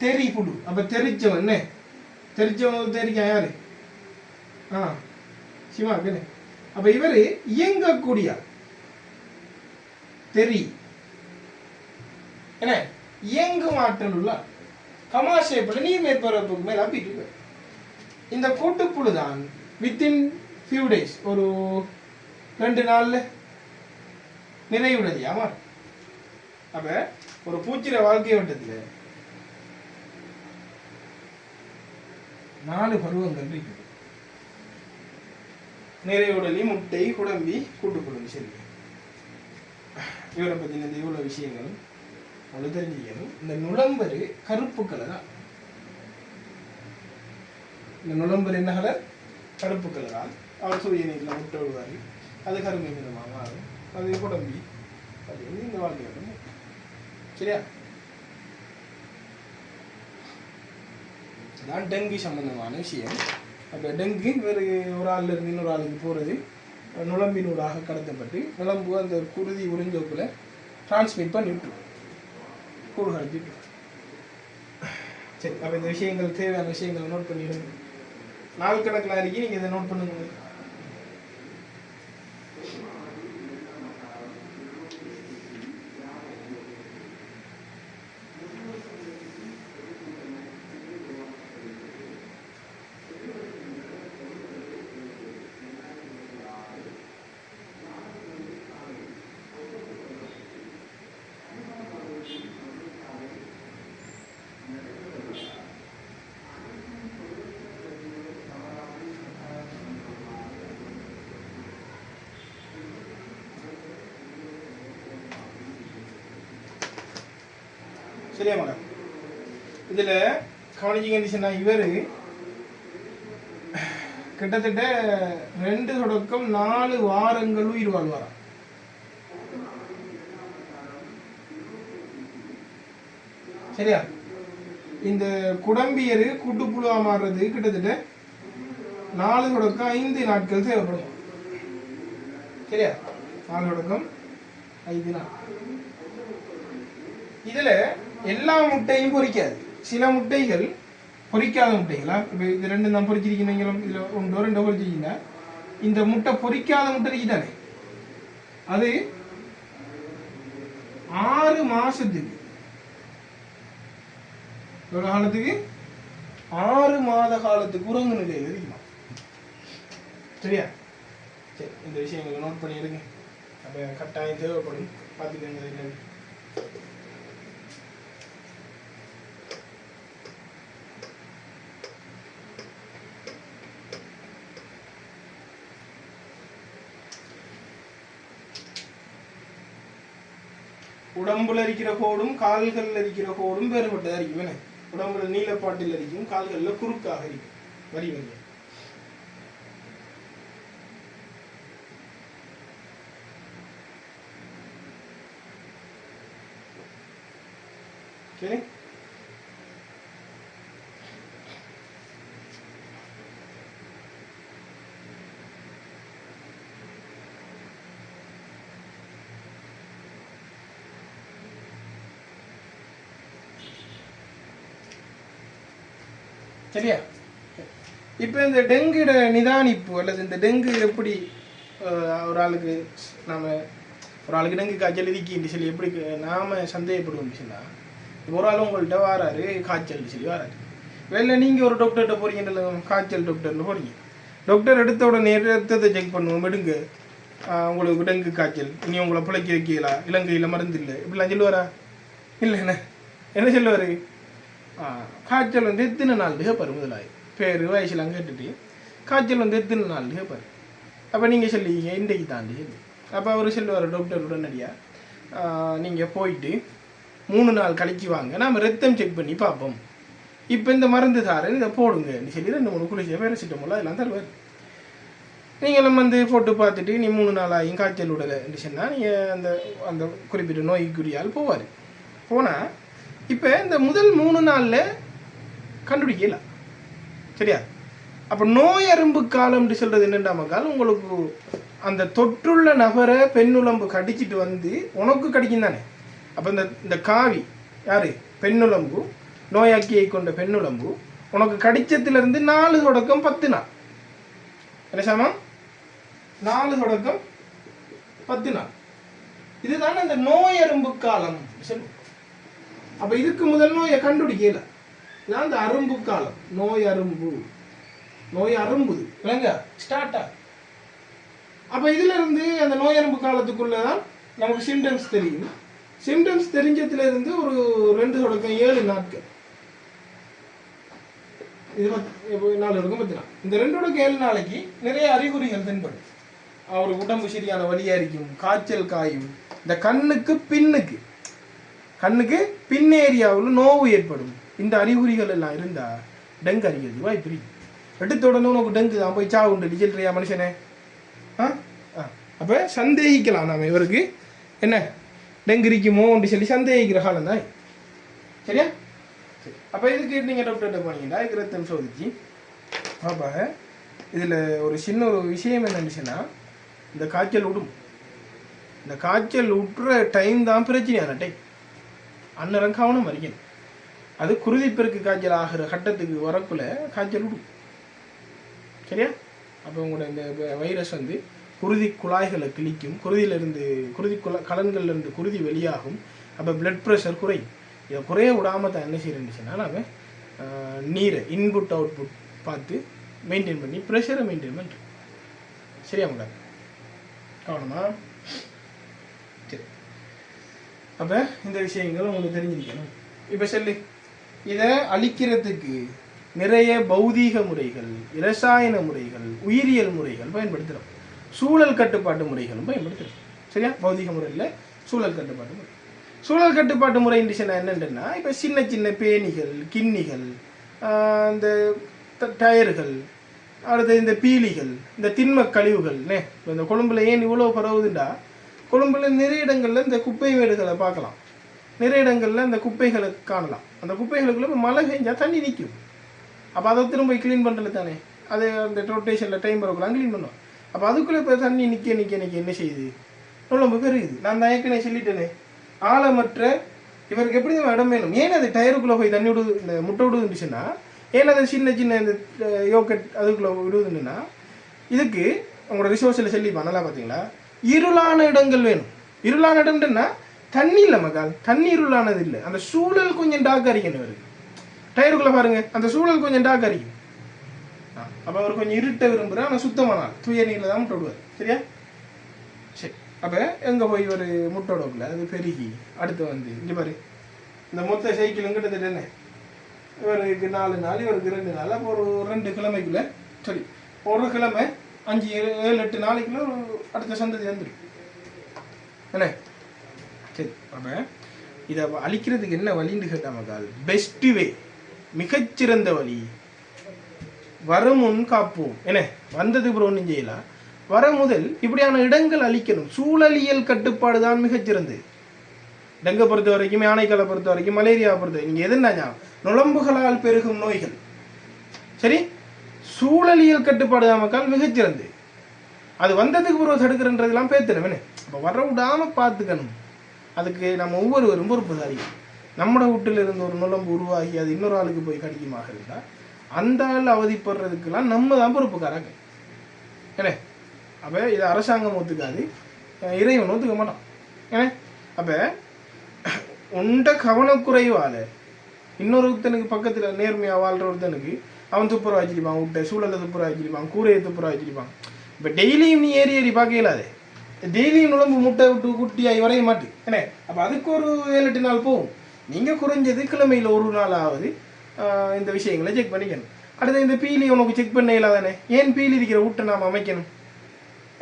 தெரிபுழு. அப்ப தெரிச்சவன் என்ன தெரிச்சவன் தெரிக்க யாரு? சிவா. அப்ப இவரு இயங்கக்கூடிய தெரி என்ன இயங்கும் ஆற்றல் உள்ள கமா ஷேப்ல நீர் மேற்பரப்புக்கு மேல அப்பிட்டு இந்த கூட்டுப்புழு தான் வித்தின் ஃபியூ டேஸ், ஒரு 2 நாள்ல நிறைவுடையது. ஆமா. அப்ப ஒரு பூச்சிர வாழ்க்கை வட்டத்துல 4 பருவங்கள் இருக்குது. நிறைவுடலி, முட்டை, குடம்பி, கூட்டுப்புழு. சரி, இவரை பத்தின இந்த இவ்வளவு விஷயங்களும் அவளுக்கு தெரிஞ்சுக்கணும். இந்த நுழம்பரு கருப்பு கலரா, இந்த நுழம்பர் என்ன கலர்? கருப்பு கலரால் அவர் சூரிய நீரில் முட்டை விடுவாரு, அது கருமை நிறமாக மாறும், அது குடம்பி, அது வந்து இந்த வாழ்க்கை சரியா. இதுதான் டெங்கு சம்பந்தமான விஷயம். அப்போ டெங்கு வேறு ஒரு ஆள்ல இருந்து இன்னொரு ஆளுக்கு போகிறது நுழம்பினூடாக கடத்தப்பட்டு நுழம்பு அந்த குருதி உறிஞ்சோக்குள்ள டிரான்ஸ்மிட் பண்ணி விட்டுரும், கூடு கழிச்சிட்டு. சரி, அப்போ இந்த விஷயங்கள் தேவையான விஷயங்களை நோட் பண்ணிடுங்க. நாள் கணக்கில் அறிக்கை நீங்கள் இதை நோட் பண்ணுங்க. சரியா மேடம்? இதுல கவனிச்சிங்கன்னா இவரு கிட்டத்தட்ட 2 தொடக்கம் 4 வாரங்கள் உயிர் வாழ்வாராம். சரியா? இந்த குடம்பியரு கூட்டுப்புழுவா மாறுறது கிட்டத்தட்ட 4 தொடக்கம் 5 நாட்கள் தேவைப்படும். சரியா? 4 தொடக்கம் 5 நாள். இதுல எல்லா முட்டையும் பொரிக்காது. சில முட்டைகள் பொரிக்காத முட்டைகளா, இப்போ இது 2 தான் பொரிச்சிருக்கீங்க, இதுல 1-2 பொரிச்சிருக்கீங்க. இந்த முட்டை பொரிக்காத முட்டை இருக்குதானே, அது 6 மாசத்துக்கு, எவ்வளவு காலத்துக்கு? 6 மாத காலத்துக்கு உறங்கு நிலையில் இருக்குமா. சரியா? சரி, இந்த விஷயங்களை நோட் பண்ணி எடுங்க. அப்போ கட்டாயம் தேவைப்படும், பார்த்துக்கங்க. உடம்புல இருக்கிற கோடும் கால்கள் இருக்கிற கோடும் வேறுபட்டதா இருக்கும். உடம்புல நீலப்பாட்டில் இருக்கும், கால்கள்ல குறுக்காக இருக்கும், வரி வரி. சரி, சரியா? இப்போ இந்த டெங்குட நிதானிப்பு அல்லது இந்த டெங்கு எப்படி ஒரு ஆளுக்கு டெங்கு காய்ச்சல் இருக்குன்னு சொல்லி எப்படி நாம சந்தேகப்படுவோம் சொன்னா, ஒரு ஆள் உங்கள்கிட்ட வராரு காய்ச்சல் சொல்லி வராரு, வெளில நீங்கள் ஒரு டாக்டர்கிட்ட போறீங்கன்னு காய்ச்சல் டாக்டர்னு போறீங்க. டாக்டர் எடுத்த உடனே ரத்தத்தை செக் பண்ணுவோம், எடுங்க உங்களுக்கு டெங்கு காய்ச்சல், இனி உங்களை பிழைக்க வைக்கலா, இலங்கையில் மருந்து இல்லை இப்படிலாம் சொல்லுவாரா? இல்லை, என்ன சொல்லுவார்? காய்ச்சல் வந்து எத்தனை நாள் கேட்பார். முதலாளி பேர் வயசுலாம் கேட்டுட்டு காய்ச்சல் வந்து எத்தனை நாள் கேட்பார். அப்போ நீங்கள் சொல்லுவீங்க இன்றைக்கு தாண்டி சொல்லி. அப்போ அவர் சொல்லுவார் டாக்டர் உடனடியாக, நீங்கள் போயிட்டு 3 நாள் கழிச்சு வாங்க, நாம் ரத்தம் செக் பண்ணி பார்ப்போம், இப்போ இந்த மருந்து தாரேன் இதை போடுங்கன்னு சொல்லி 2-3 குளிச்சு பேரசிட்டமோல அதெல்லாம் தருவார். நீங்களும் வந்து போட்டு பார்த்துட்டு நீ 3 நாள் ஆகியும் காய்ச்சல் விடலைன்னு சொன்னால் நீங்கள் அந்த அந்த குறிப்பிட்ட நோய்க்குரியால் போவார். போனால் இப்போ இந்த முதல் 3 நாளில் கண்டுபிடிக்கலாம், சரியா? அப்போ நோய் அரும்பு காலம்னு சொல்கிறது என்னென்ன மக்கால், உங்களுக்கு அந்த தொற்றுள்ள நபரை பெண்ணுளம்பு கடிச்சிட்டு வந்து உனக்கு கடிக்கும் தானே. அப்போ இந்த காவி யார்? பெண்ணுளம்பு, நோயாக்கியை கொண்ட பெண்ணுளம்பு உனக்கு கடிச்சத்திலிருந்து 4 தொடக்கம் 10 நாள். என்ன சாமா? 4 தொடக்கம் 10 நாள். இதுதானே இந்த நோய் அரும்பு காலம் சொல்லுவோம். அப்போ இதுக்கு முதல் நோயை கண்டுபிடிக்கல, இதான் இந்த அரும்பு காலம். நோய் அரும்புது இல்லைங்க ஸ்டார்டா. அப்போ இதுல இருந்து அந்த நோய் அரும்பு காலத்துக்குள்ளதான் நமக்கு சிம்டம்ஸ் தெரியும். சிம்டம்ஸ் தெரிஞ்சதுல இருந்து ஒரு 2 தொடக்கம் 7 நாட்கள், இது 4 தொடக்கம் 10 நாள், இந்த 2 தொடக்கம் 7 நாளைக்கு நிறைய அறிகுறிகள் தென்படும். அவருக்கு உடம்பு சரியான வலியா இருக்கும், காய்ச்சல் காயும், இந்த கண்ணுக்கு பின் ஏரியாவில் நோவு ஏற்படும். இந்த அறிகுறிகள் எல்லாம் இருந்தா டெங்கு அறிகிறது வாய்ப்பு இருக்கு. எடுத்த உடனே உனக்கு டெங்கு தான் போய் சாவுண்டு சொல்றியா மனுஷனே? அப்போ சந்தேகிக்கலாம் நாம, இவருக்கு என்ன டெங்கு இருக்குமோன்னு சொல்லி சந்தேகிக்கிற காலம் தான், சரியா? அப்போ இதுக்கு நீங்கள் டாக்டர்கிட்ட போனீங்கன்னா இதுக்கு ரத்தம் சோதிச்சு பாப்பாங்க. இதில் ஒரு சின்ன ஒரு விஷயம் என்னன்னுச்சுன்னா, இந்த காய்ச்சல் விடும், இந்த காய்ச்சல் விட்டுற டைம் தான் பிரச்சனையான டைம். அந்நேரம் கவனம் அறிக்கணும். அது குருதிப்பெருக்கு காய்ச்சல் ஆகிற கட்டத்துக்கு வரக்குள்ள காய்ச்சல் விடும், சரியா? அப்போ உங்களோட இந்த வைரஸ் வந்து குருதி குழாய்களை கிழிக்கும், கலன்கள்லேருந்து குருதி வெளியாகும். அப்போ பிளட் ப்ரெஷர் குறையும். இதை குறைய விடாமல் தான் என்ன செய்யறேன்னுச்சுன்னா, நாம் நீரை இன்புட் அவுட்புட் பார்த்து மெயின்டைன் பண்ணி ப்ரெஷரை மெயின்டைன் பண்ணுறோம், சரியா? மேடம் கவனமா? சரி, அப்போ இந்த விஷயங்கள் உங்களுக்கு தெரிஞ்சிருக்கணும். இப்போ சொல்லி இதை அழிக்கிறதுக்கு நிறைய பௌதீக முறைகள், இரசாயன முறைகள், உயிரியல் முறைகள் பயன்படுத்துகிறோம், சூழல் கட்டுப்பாட்டு முறைகளும் பயன்படுத்துகிறோம், சரியா? பௌதீக முறையில் சூழல் கட்டுப்பாட்டு முறை. சூழல் கட்டுப்பாட்டு முறை என்னென்னா, இப்போ சின்ன சின்ன பேணிகள், கிண்ணிகள், இந்த டயர்கள், அடுத்து இந்த பீலிகள், இந்த திண்ம கழிவுகள், இந்த கொழும்புல ஏன் இவ்வளோ பரவுதுண்டா, கொழும்புல நிறைய இடங்களில் இந்த குப்பை மேடுகளை பார்க்கலாம், நிறைய இடங்களில் அந்த குப்பைகளை காணலாம். அந்த குப்பைகளுக்குள்ள மழை பெஞ்சால் தண்ணி நிற்கும். அப்போ அதை திரும்ப க்ளீன் பண்ணுறது தானே, அது அந்த ரொட்டேஷனில் டைம் வரக்குலாம் க்ளீன் பண்ணுவோம். அப்போ அதுக்குள்ளே இப்போ தண்ணி நிற்க என்ன செய்யுது, ரொம்ப பெருகுது. நான் தான் ஏற்கனவே சொல்லிட்டேனே, ஆழமற்ற இவருக்கு எப்படி இடம் வேணும். ஏன் அது டயருக்குள்ளே போய் தண்ணி விடுது, இந்த முட்டை விடுதுச்சுன்னா, ஏன் அது சின்ன சின்ன இந்த யோகட் அதுக்குள்ளே விடுதுன்னா, இதுக்கு உங்களோட ரிசோர்ஸில் சொல்லிப்பா நல்லா பார்த்தீங்களா, இருளான இடங்கள் வேணும். இருளான இடம்னா தண்ணி இல்லை மகால், தண்ணி இருளானது இல்லை, அந்த சூழல் கொஞ்சம் டார்க் அரிக்கணும். இவருக்கு டயருக்குள்ளே பாருங்க, அந்த சூழல் கொஞ்சம் டார்க் அரிக்கும். அப்போ அவர் கொஞ்சம் இருட்ட விரும்புகிறேன், ஆனால் சுத்தமான தூய நீரில் தான் முட்டை விடுவார், சரியா? சரி, அப்போ எங்கே போய் ஒரு முட்டோடக்குள்ள அது பெருகி அடுத்து வந்து இங்கே பாரு இந்த மொத்த சைக்கிளும் கிட்டத்தட்ட என்ன இவருக்கு 4 நாள் இவருக்கு 2 நாள் அப்போ ஒரு 2 கிழமைக்குள்ள சரி ஒரு கிழமை 5-7-8 நாளைக்குள்ள அடுத்த சந்ததி வந்துடும் என்ன சரி. அப்போ இதை அழிக்கிறதுக்கு என்ன வழின்னு கேட்டாமல் பெஸ்ட் வே மிகச்சிறந்த வழி வருமுன் காப்போம் என்ன வந்தது அப்புறம் ஒன்றும் செய்யலாம் வர முதல் இப்படியான இடங்கள் அழிக்கணும். சூழலியல் கட்டுப்பாடு தான் மிகச்சிறந்தது. டெங்கை பொறுத்த வரைக்கும் யானைக்காலை பொறுத்த வரைக்கும் மலேரியாவை பொறுத்த வரைக்கும் நீங்கள் எதுனா நுழம்புகளால் பெருகும் நோய்கள் சரி சூழலியல் கட்டுப்பாடு தான் மக்கள் மிகச்சிறந்தது. அது வந்ததுக்கு பிறகு தடுக்கிறன்றதெல்லாம் பேத்தணும் என்ன அப்போ வர விடாமல் பார்த்துக்கணும். அதுக்கு நம்ம ஒவ்வொருவரும் பொறுப்புதாரி. நம்மளோட வீட்டில் இருந்து ஒரு நுழம்பு உருவாகி அது இன்னொரு ஆளுக்கு போய் கடிக்குமாக இருந்தால் அந்த ஆள் அவதிப்படுறதுக்கெல்லாம் நம்ம தான் பொறுப்புக்காராங்க என்ன. அப்போ இதை அரசாங்கம் ஒத்துக்காது, இறைவன் ஒத்துக்க மாட்டான் ஏன்னா. அப்போ உண்ட கவனக்குறைவால் இன்னொருத்தனுக்கு பக்கத்தில் நேர்மையாக வாழ்கிற ஒருத்தனுக்கு அவன் துப்புரவா வச்சிருப்பான், விட்ட சூழலை துப்புரவா வச்சிருப்பான், கூரையை துப்புரவா வச்சிருப்பான். இப்போ டெய்லியும் நீ ஏறி ஏறி பார்க்க இயலாது. டெய்லியும் நுழம்பு முட்டை விட்டு குட்டியாகி வரைய மாட்டு என்ன. அப்போ அதுக்கு ஒரு 7-8 நாள் போகும். நீங்கள் குறைஞ்சது கிழமையில் ஒரு நாளாவது இந்த விஷயங்களை செக் பண்ணிக்கணும். அடுத்து இந்த பீலி உனக்கு செக் பண்ண இல்லாதானே ஏன் பீலி இருக்கிற வீட்டை நாம் அமைக்கணும்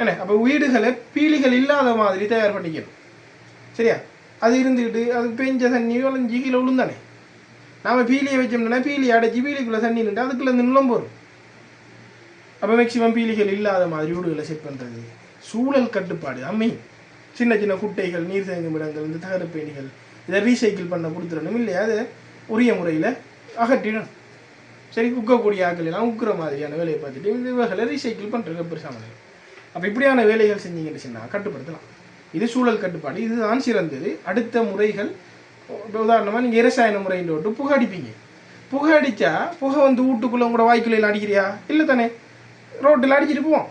என்ன. அப்போ வீடுகளை பீலிகள் இல்லாத மாதிரி தயார் பண்ணிக்கணும் சரியா. அது இருந்துக்கிட்டு அது பெஞ்ச தண்ணி வளைஞ்சி கீழே விழுந்தானே. நாம் பீலியை வச்சோம்னா பீலி அடைச்சி பீலிக்குள்ளே தண்ணி நின்று அதுக்குள்ளே இந்த நுழம்பு வரும். அப்போ மேக்சிமம் பீலிகள் இல்லாத மாதிரி வீடுகளை செட் பண்ணுறது சூழல் கட்டுப்பாடு அமையும். சின்ன சின்ன குட்டைகள் நீர் தேங்கும் இடங்கள் இந்த தகரப்பேணிகள் இதை ரீசைக்கிள் பண்ண கொடுத்துடணும் இல்லையா. அதை உரிய முறையில் அகற்றிடணும் சரி. உக்கக்கூடிய ஆக்கள் எல்லாம் உக்குற மாதிரியான வேலையை பார்த்துட்டு இந்த வகைகளை ரீசைக்கிள் பண்ணுறது பெருசாக. அப்போ இப்படியான வேலைகள் செஞ்சீங்கன்னு சொன்னால் கட்டுப்படுத்தலாம். இது சூழல் கட்டுப்பாடு, இதுதான் சிறந்தது. அடுத்த முறைகள் உதாரணமாக நீங்கள் இரசாயன முறைன்னு விட்டு புகை அடிப்பீங்க. புகை அடித்தா புகை வந்து வீட்டுக்குள்ளே உங்களோட வாய்க்குள்ளையில் அடிக்கிறியா இல்லை தானே. ரோட்டில் அடிச்சுட்டு போவோம்.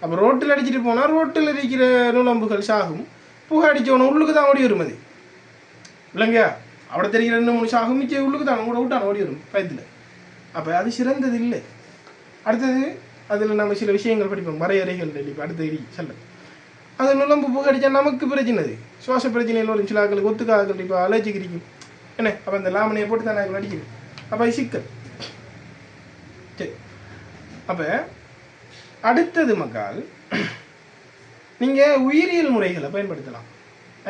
அப்போ ரோட்டில் அடிச்சுட்டு போனால் ரோட்டில் இருக்கிற நுழம்புகள் சாகும். புகை அடித்தவன உள்ளுக்கு தான் ஓடி வரும். அது இல்லைங்கயா അവിടെ தெரிகிற 2-3 சாகும் மிச்சம் உள்ளுக்கு தான் உங்களோட விட்டான ஓடி வரும் பயத்தில். அப்போ அது சிறந்தது இல்லை. அடுத்தது அதில் நம்ம சில விஷயங்கள் படிப்போம் வரையறைகள் இப்போ அடுத்த செல்ல. அது நுழம்பு புகை அடித்தா நமக்கு பிரச்சனை, அது சுவாச பிரச்சனையில் வரும். சில ஆக்களுக்கு ஒத்துக்காக்கள் இப்போ அலர்ஜி கிடைக்கும் என்ன. அப்போ அந்த லாமனையை போட்டு தான் நாங்கள் அடிக்கிறோம். அப்போ அது சிக்கல் சரி. அப்போ அடுத்தது மக்கள் நீங்கள் உயிரியல் முறைகளை பயன்படுத்தலாம்.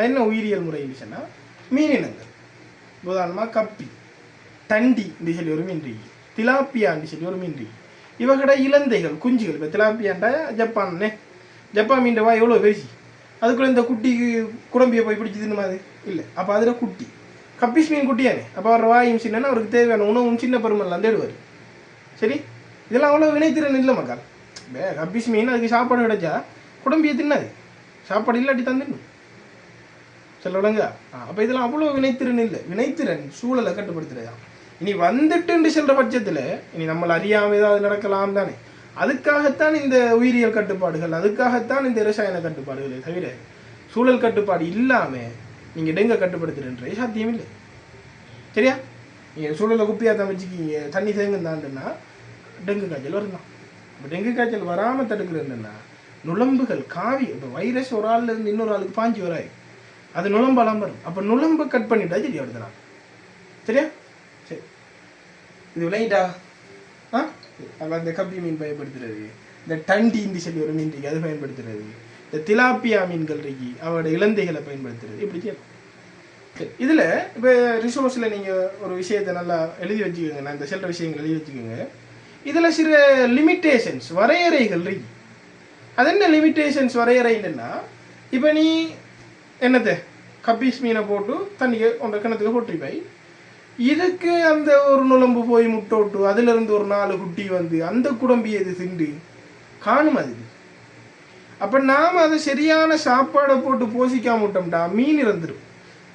என்ன உயிரியல் முறைன்னு சொன்னால் மீனினங்கள் உதாரணமாக கப்பி தண்டி இந்த சொல்லி ஒரு மீன் இருக்கு, திலாப்பியான்னு சொல்லி ஒரு மீன் இருக்கு. இவகட இலந்தைகள் குஞ்சுகள். இப்போ திலாப்பியாண்டா ஜப்பான்னே ஜப்பான் மீன் வா எவ்வளோ பெருசி அதுக்குள்ளே இந்த குட்டிக்கு குழம்பியை போய் பிடிச்சி தின்னு மாதிரி இல்லை. அப்போ அதில் குட்டி கப்பிஸ் மீன் குட்டியானே. அப்போ அவர் வாயும் சின்னன்னா அவருக்கு தேவையான உணவும் சின்ன பெருமெல்லாம் தேடுவார் சரி. இதெல்லாம் அவ்வளோ வினைத்திறன் இல்லை மக்கள். கப்பிஸ் மீன் அதுக்கு சாப்பாடு கிடைச்சா குழம்பியை தின்னாது, சாப்பாடு இல்லாட்டி தந்துடணும் சொல்லுவாங்க. அப்போ இதெல்லாம் அவ்வளோ வினைத்திறன் இல்லை. வினைத்திறன் சூழலை கட்டுப்படுத்துறதுதான். இனி வந்துட்டு செல்ற பட்சத்தில் இனி நம்மளை அறியாமல் ஏதாவது நடக்கலாம் தானே. அதுக்காகத்தான் இந்த உயிரியல் கட்டுப்பாடுகள், அதுக்காகத்தான் இந்த இரசாயன கட்டுப்பாடுகளை தவிர சூழல் கட்டுப்பாடு இல்லாமல் நீங்கள் டெங்கை கட்டுப்படுத்துறன்றே சாத்தியம் இல்லை சரியா. நீங்கள் சூழலை குப்பியாக தான் வச்சுக்கிங்க தண்ணி தேங்குந்தாண்டுன்னா டெங்கு காய்ச்சல் வருதான். இப்போ டெங்கு காய்ச்சல் வராமல் தடுக்கிறதுன்னா நுழம்புகள் காவி. இப்போ வைரஸ் ஒரு ஆள்ல இருந்து இன்னொரு ஆளுக்கு பாஞ்சு வராது, அது நுழம்பெல்லாம் வரும். அப்போ நுழம்பு கட் பண்ணிட்டா சரி அடுத்த சரியா. சரி இது விளையிட்டா அப்போ அந்த கப்பி மீன் பயன்படுத்துறது, இந்த டண்டி இந்த சொல்லி ஒரு மீன் இருக்கு அது பயன்படுத்துறது, இந்த திலாப்பியா மீன்கள் இருக்கு அவரோட இலந்தைகளை பயன்படுத்துறது இப்படி செய்யலாம் சரி. இதில் இப்போ ரிசோர்ஸில் நீங்கள் ஒரு விஷயத்தை நல்லா எழுதி வச்சுக்கோங்க. நான் இந்த செல்ற விஷயங்கள் எழுதி வச்சுக்கோங்க. இதில் சில லிமிட்டேஷன்ஸ் வரையறைகள் இருக்கு. அது என்ன லிமிட்டேஷன்ஸ் வரையறைன்னா இப்போ நீ என்னத்தை கப்பீஸ் மீனை போட்டு தண்ணிக்கு உண்ட கிணத்துக்கு போட்டிருப்பாய். இதுக்கு அந்த ஒரு நுழம்பு போய் முட்டோட்டு அதிலிருந்து ஒரு 4 குட்டி வந்து அந்த குடம்பியை இது திண்டு காணும் அது. அப்போ நாம் அதை சரியான சாப்பாடை போட்டு போசிக்காம விட்டோம்டா மீன் இறந்துடும்.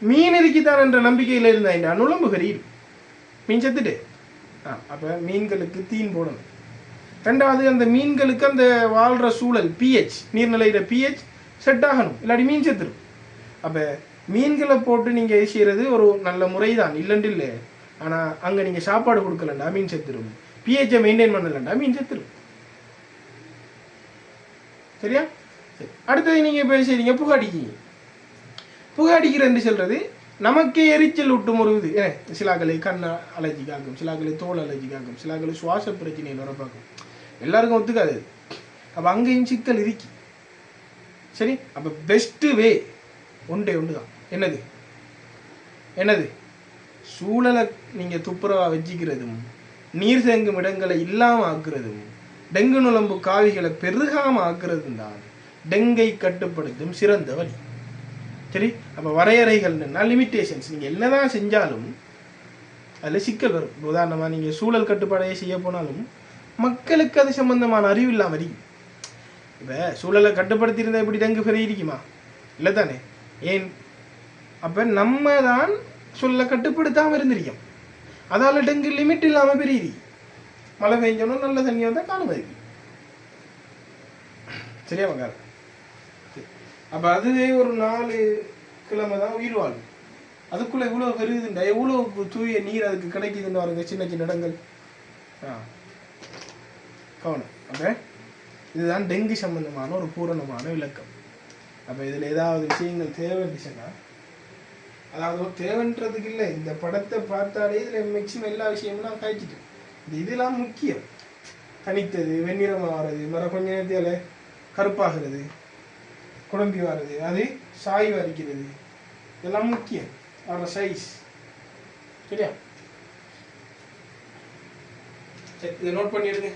மீன் இருக்கித்தான் என்ற நம்பிக்கையில் இருந்தாயிண்டா நுழம்பு கறியிடும், மீன் செத்துட்டு. அப்போ மீன்களுக்கு தீன் போடணும். ரெண்டாவது அந்த மீன்களுக்கு அந்த வாழ்கிற சூழல் பிஹெச் நீர்நிலையில பிஹெச் செட் ஆகணும், இல்லாட்டி மீன் செத்துடும். அப்போ மீன்களை போட்டு நீங்கள் செய்கிறது ஒரு நல்ல முறை தான் இல்லைன்னு இல்லை. ஆனால் அங்கே நீங்கள் சாப்பாடு கொடுக்கலண்டா மீன் செத்துடும், பிஹெச்சை மெயின்டைன் பண்ணலண்டா மீன் செத்துடும் சரியா. அடுத்தது நீங்கள் இப்போ செய்றீங்க புகாடிக்கிங்க. புகாடிக்கிறேன்னு சொல்கிறது நமக்கே எரிச்சல் ஊட்டும் ஒரு இது. சிலாக்களை கண் அலர்ஜி காக்கும், சிலாக்களை தோல் அலர்ஜி காக்கும், சிலாக்களை சுவாச பிரச்சனையில் உறப்பாக்கும். எல்லாருக்கும் ஒத்துக்காது. அப்போ அங்கேயும் சிக்கல் இருக்கு. சரி, அப்போ பெஸ்ட்டு வே ஒன்று தான். என்னது சூழலை நீங்கள் துப்புரவாக வச்சுக்கிறதும், நீர் தேங்கும் இடங்களை இல்லாமல் ஆக்குறதும், டெங்கு நுழம்பு காவிகளை பெருகாமல் ஆக்குறதும் தான் டெங்கை கட்டுப்படுத்தும் சிறந்த வழி. சரி, அப்போ வரையறைகள்னா லிமிட்டேஷன்ஸ். நீங்கள் என்னதான் செஞ்சாலும் அதில் சிக்கல் வரும். உதாரணமாக நீங்கள் சூழல் கட்டுப்பாடையே செய்ய போனாலும் மக்களுக்கு அது சம்பந்தமான அறிவு இல்லாமல் அறியும். இப்போ சூழலை கட்டுப்படுத்தி இருந்தால் எப்படி டெங்கு பெரிய இருக்குமா? இல்லை தானே? ஏன்? அப்போ நம்ம தான் சூழலை கட்டுப்படுத்தாமல் இருந்திருக்கோம். அதால் டெங்கு லிமிட் இல்லாமல் பெரிய மழை பெஞ்சோன்னா நல்ல தண்ணி வந்தால் காணும் இருக்கு. சரியா மக்கார? அப்போ அதுவே ஒரு 4 கிழமை தான் உயிர் வாழும். அதுக்குள்ளே இவ்வளோ பெருகுதுண்டா, எவ்வளோ தூய நீர் அதுக்கு கிடைக்குதுன்னு பாருங்க. சின்ன சின்ன இடங்கள். கவனம். அப்போ இதுதான் டெங்கு சம்பந்தமான ஒரு பூரணமான விளக்கம். அப்போ இதில் ஏதாவது விஷயங்கள் தேவைன்னா, அதாவது தேவைன்றதுக்கு இல்லை, இந்த படத்தை பார்த்தாலே இதில் மேக்சிமம் எல்லா விஷயமும் நான் காய்ச்சிட்டு இதெல்லாம் முக்கியம். தனித்தது, வெண்ணிறமாக வர்றது, கொஞ்ச நேரத்தில் கருப்பாகிறது, குழம்பி வர்றது, அது சாய்வு அரிக்கிறது, இதெல்லாம் முக்கியம். அவரோட சைஸ். சரியா? சரி, இதை நோட் பண்ணிடுங்க.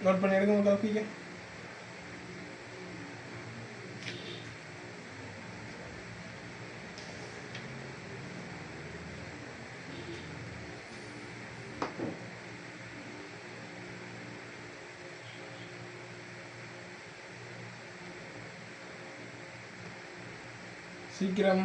நோட் பண்ணி எடுங்க காஃபிக்கு. சீக்கிரம்.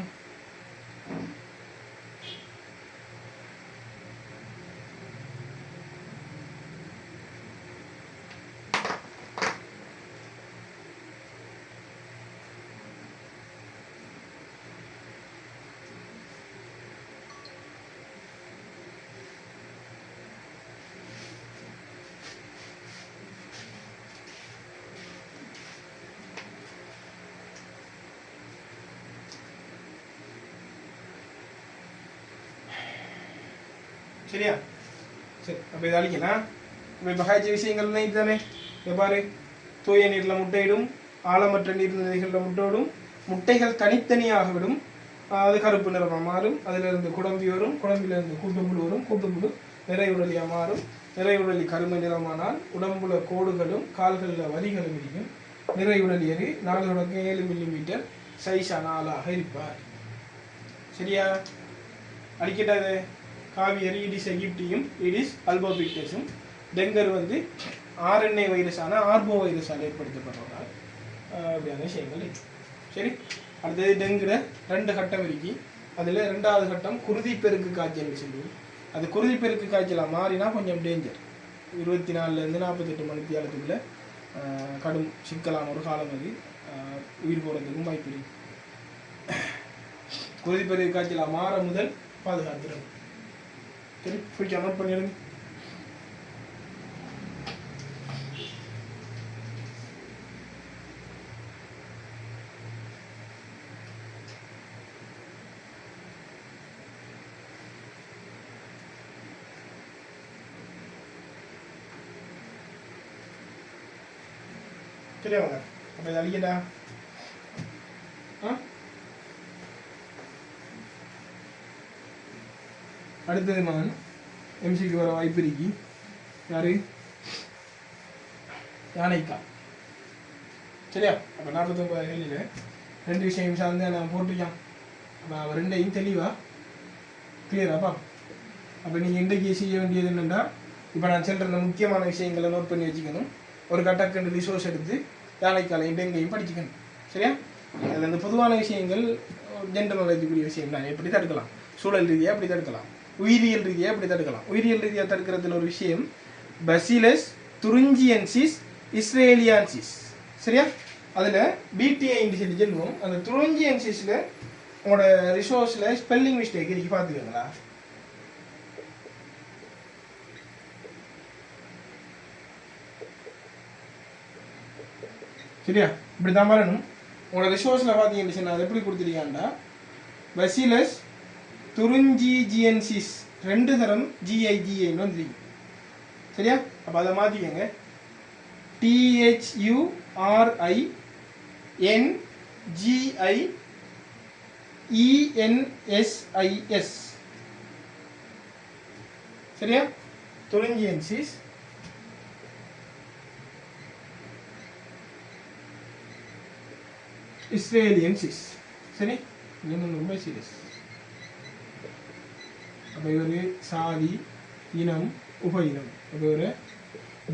சரியா? சரி, அப்போ இதை அழிக்கலாம். இப்போ காய்ச்ச விஷயங்கள்லாம் இதுதானே. எவ்வாறு தூய நீரில் முட்டையிடும், ஆழமற்ற நீர்நிலைகளில் முட்டையிடும், முட்டைகள் தனித்தனியாக விடும், அது கருப்பு நிறமாக மாறும், அதிலிருந்து குடம்பி வரும், குடம்பிலிருந்து கூட்டுப்புழு வரும், கூட்டுப்புழு நிறைவுடலியாக மாறும், நிறைவுடலி கருமை நிறமானால் உடம்புல கோடுகளும் கால்களில் வரிகளும் இருக்கும். நிறைவுடலியது 4 தொடக்கம் 7 மில்லிமீட்டர் சைஸான ஆளாக இருப்பார். சரியா? அடிக்கட்டாது காவியரி இடிஸ் எகிப்டியும் இடிஸ் அல்போபிக்டஸும். டெங்கர் வந்து ஆர்என்ஏ வைரஸான ஆர்போ வைரஸால் ஏற்படுத்தப்படுறதால் அப்படியான விஷயங்கள் இருக்கு. சரி, அடுத்தது டெங்குல 2 கட்டம் இருக்கு. அதில் 2வது கட்டம் குருதிப்பெருக்கு காய்ச்சல் சொல்லி, அது குருதிப்பெருக்கு காய்ச்சலாக மாறினா கொஞ்சம் டேஞ்சர். 24 to 48 மணி நேரத்துக்குள்ள கடும் சிக்கலான ஒரு காலம் அது, உயிர் போகிறதுக்கும் வாய்ப்பு இருக்கு. குருதிப்பெருக்கு காய்ச்சலாக மாற முதல் பாதுகாத்துறது. சரி, ஃபியூச்சர் நோட் பண்ணிடுங்க. சரியா வாங்க. அப்போ இதை அழிக்கட்டா? அடுத்தது மகன் எம்சிக்கு வர வாய்ப்பு இருக்கு. யாரு? யானைக்கால். சரியா? அப்போ 49 கேள்வியில் 2 விஷயம் சார்ந்து நான் போட்டிருக்கேன். அப்போ அவள் 2ஐயும் தெளிவாக கிளியராப்பா. அப்போ நீங்கள் இன்றைக்கு செய்ய வேண்டியது என்னென்னா, இப்போ நான் சொல்கிற முக்கியமான விஷயங்களை நோட் பண்ணி வச்சுக்கணும். ஒரு கட்டக்கண்டு ரிசோர்ஸ் எடுத்து யானைக்காலையும் டெங்கையும் படிச்சுக்கணும். சரியா? அதில் இந்த பொதுவான விஷயங்கள் ஜென்ரல் நாலேஜுக்குரிய விஷயம் தான். எப்படி தடுக்கலாம்? சூழல் ரீதியாக எப்படி தடுக்கலாம், உயிரியல் ரீதியாக எப்படி தடுக்கலாம். உயிரியல் ரீதியாக தடுக்கிறதுல ஒரு விஷயம் பசிலஸ் துரிஞ்சியன்சிஸ் இஸ்ரேலியான்சிஸ். சரியா? அதில் பிடிஐ சொல்லி சொல்லுவோம். அந்த துரிஞ்சியன்சிஸில் உங்களோட ரிசோர்ஸில் ஸ்பெல்லிங் மிஸ்டேக் இருக்கு, பார்த்துக்கோங்களா? சரியா? இப்படி தான் வரணும். உங்களோட ரிசோர்ஸில் பார்த்தீங்கன்னு அது எப்படி கொடுத்துருக்காண்டா பசிலஸ் துரிஞ்சிஜியன்சிஸ் 2 தரம் ஜிஐஜிஐன்னு வந்துருக்கு. சரியா? அப்போ அதை மாற்றிக்கங்க. THURINGIENSIS. சரியா? துரிஞ்சியன்சிஸ் இஸ்ரேலியன்சிஸ். சரி, இன்னும் ரொம்ப சீரியஸ். அப்போ இவர் சாதி, இனம், உப இனம். அப்போ ஒரு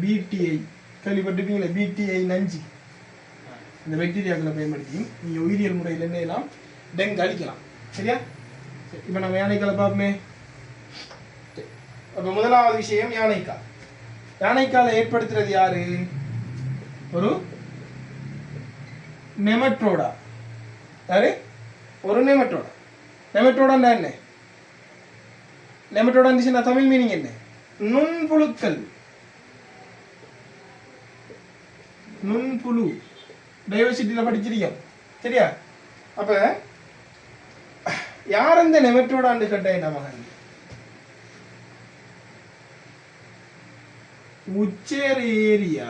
பிடிஐ கேள்விப்பட்டிருப்பீங்களா? பிடிஐ நஞ்சு, இந்த பாக்டீரியாக்களை பயன்படுத்தி நீங்கள் உயிரியல் முறையில் என்ன எல்லாம் டெங்கு அழிக்கலாம். சரியா? இப்போ நம்ம யானைக்காலை பார்ப்போமே. அப்போ முதலாவது விஷயம் யானைக்கால். யானைக்காலை ஏற்படுத்துறது யாரு? ஒரு நெமட்டோடா. யாரு? ஒரு நெமட்டோடா. நெமட்டோடான்னா என்ன? நெமட்டோடா இருந்துச்சுன்னா தமிழ் மீனிங் என்ன? நுண்புழுக்கள். நுண்புழு டைவர்சிட்டியில் படிச்சிருக்கோம். சரியா? அப்ப யார் அந்த நெமட்டோடான்னு கேட்டா மகன் உச்சேரியா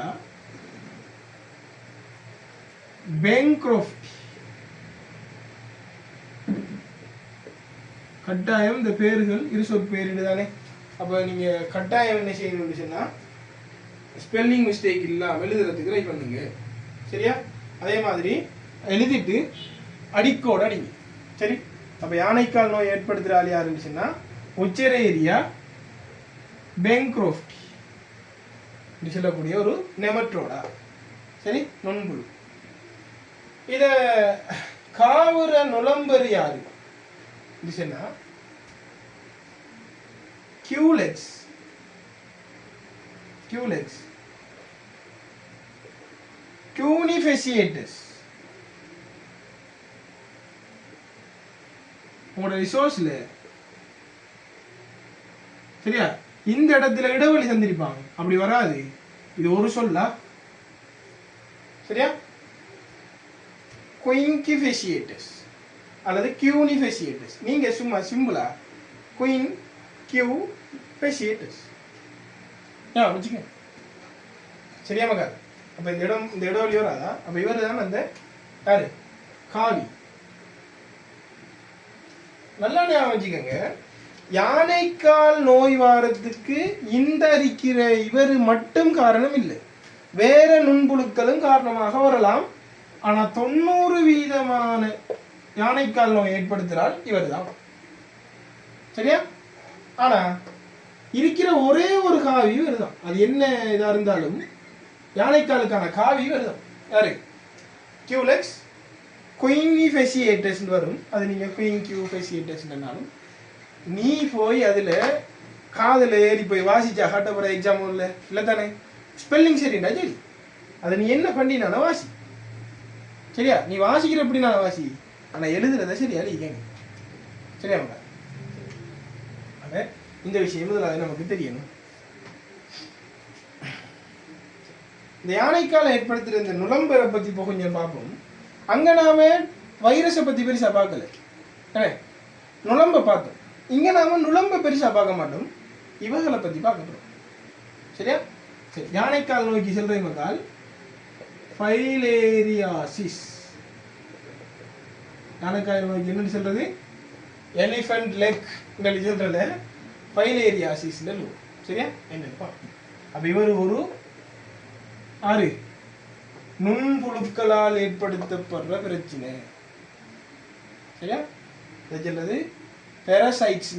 பெங்க்ரோஃப்ட். கட்டாயம் இந்த பேர்கள் இருசொற் பேரிடு தானே. அப்போ நீங்கள் கட்டாயம் என்ன செய்யணும்னு சொன்னால் ஸ்பெல்லிங் மிஸ்டேக் இல்லாமல் எழுதுறதுக்கு ட்ரை பண்ணுங்க. சரியா? அதே மாதிரி எழுதிட்டு அடிக்கோடு அடிங்க. சரி? அப்போ யானைக்கால் நோய் ஏற்படுத்துகிற ஆள் யாருன்னு சொன்னால் உச்சரேரியா பெங்க்ரோஃப்ட் சொல்லக்கூடிய ஒரு நெமட்டோடா. சரி, நுண்புழு. இத காவுற நுளம்பர் யாரு சொன்னா கியூலெக்ஸ். கியூலெக்ஸ் கியூனிஃபெசியேட்டஸ். உங்களோட ரிசோர்ஸ்ல சரியா இந்த இடத்துல இடைவெளி சந்திருப்பாங்க. அப்படி வராது, இது ஒரு சொல்லா. சரியா? குயின்கிஃபெசியேட்டஸ் அல்லது கியூனிஃபெசியேட்டஸ். நீங்க சும்மா சிம்பிளா குயின் கியூ ஃபெசியேட்டஸ் வச்சுக்க. சரியா மகா? அப்ப இந்த இடைவெளி வராதா? அப்ப இவர் தான் அந்த யாரு? காவி. நல்லா ஞாபகம் வச்சுக்கோங்க. யானைக்கால் நோய் வாரத்துக்கு இந்த அறிக்கிற இவர் மட்டும் காரணம் இல்லை, வேற நுண்புழுக்களும் காரணமாக வரலாம். ஆனா 90% யானைக்கால் நோய் ஏற்படுத்துகிறால் இவர் தான். சரியா? ஆனா இருக்கிற ஒரே ஒரு காவி வருதான். அது என்ன இதா இருந்தாலும் யானைக்காலுக்கான காவி வருதான். யாரு? கியூலெக்ஸ் குயினி ஃபெசியேட்டஸ் வரும். அது நீங்க குயின் கியூ ஃபெசியேட்டஸ்னாலும் நீ போய் அதுல காதுல ஏறி போய் வாசிச்சா காட்டப்பட எக்ஸாம் இல்லை தானே? ஸ்பெல்லிங் சரிண்டா சரி, அதை நீ என்ன பண்ணினா வாசி. சரியா? நீ வாசிக்கிற எப்படின்னா வாசி, ஆனா எழுதுறத சரியா எழுதிக்கங்க. சரியா? இந்த விஷயம் முதல்ல நமக்கு தெரியணும். இந்த யானைக்கால ஏற்படுத்துகிற இந்த நுளம்பரை பத்தி இப்போ கொஞ்சம் பார்ப்போம். அங்க நாம வைரஸை பத்தி பெருசா பார்க்கல, நுளம்ப பார்த்தோம். இங்க நாம நுளம்ப பெருசா பார்க்க மாட்டோம், இவங்களை பத்தி பார்க்க போறோம். சரியா? சரி, யானைக்கால் நோக்கி செல்ற மக்கள் ஃபைலேரியாசிஸ். யானைக்கால் நோக்கி என்ன சொல்றது? எலிஃபென்ட் லெக் சொல்றல ஃபைலேரியாசிஸ். சரியா? என்னப்பா அப்ப இவர் ஒரு ஆறு நுண்புழுக்களால் ஏற்படுத்தப்படுற பிரச்சனை. சரியா? சொல்றது பெராசைட்ஸ்.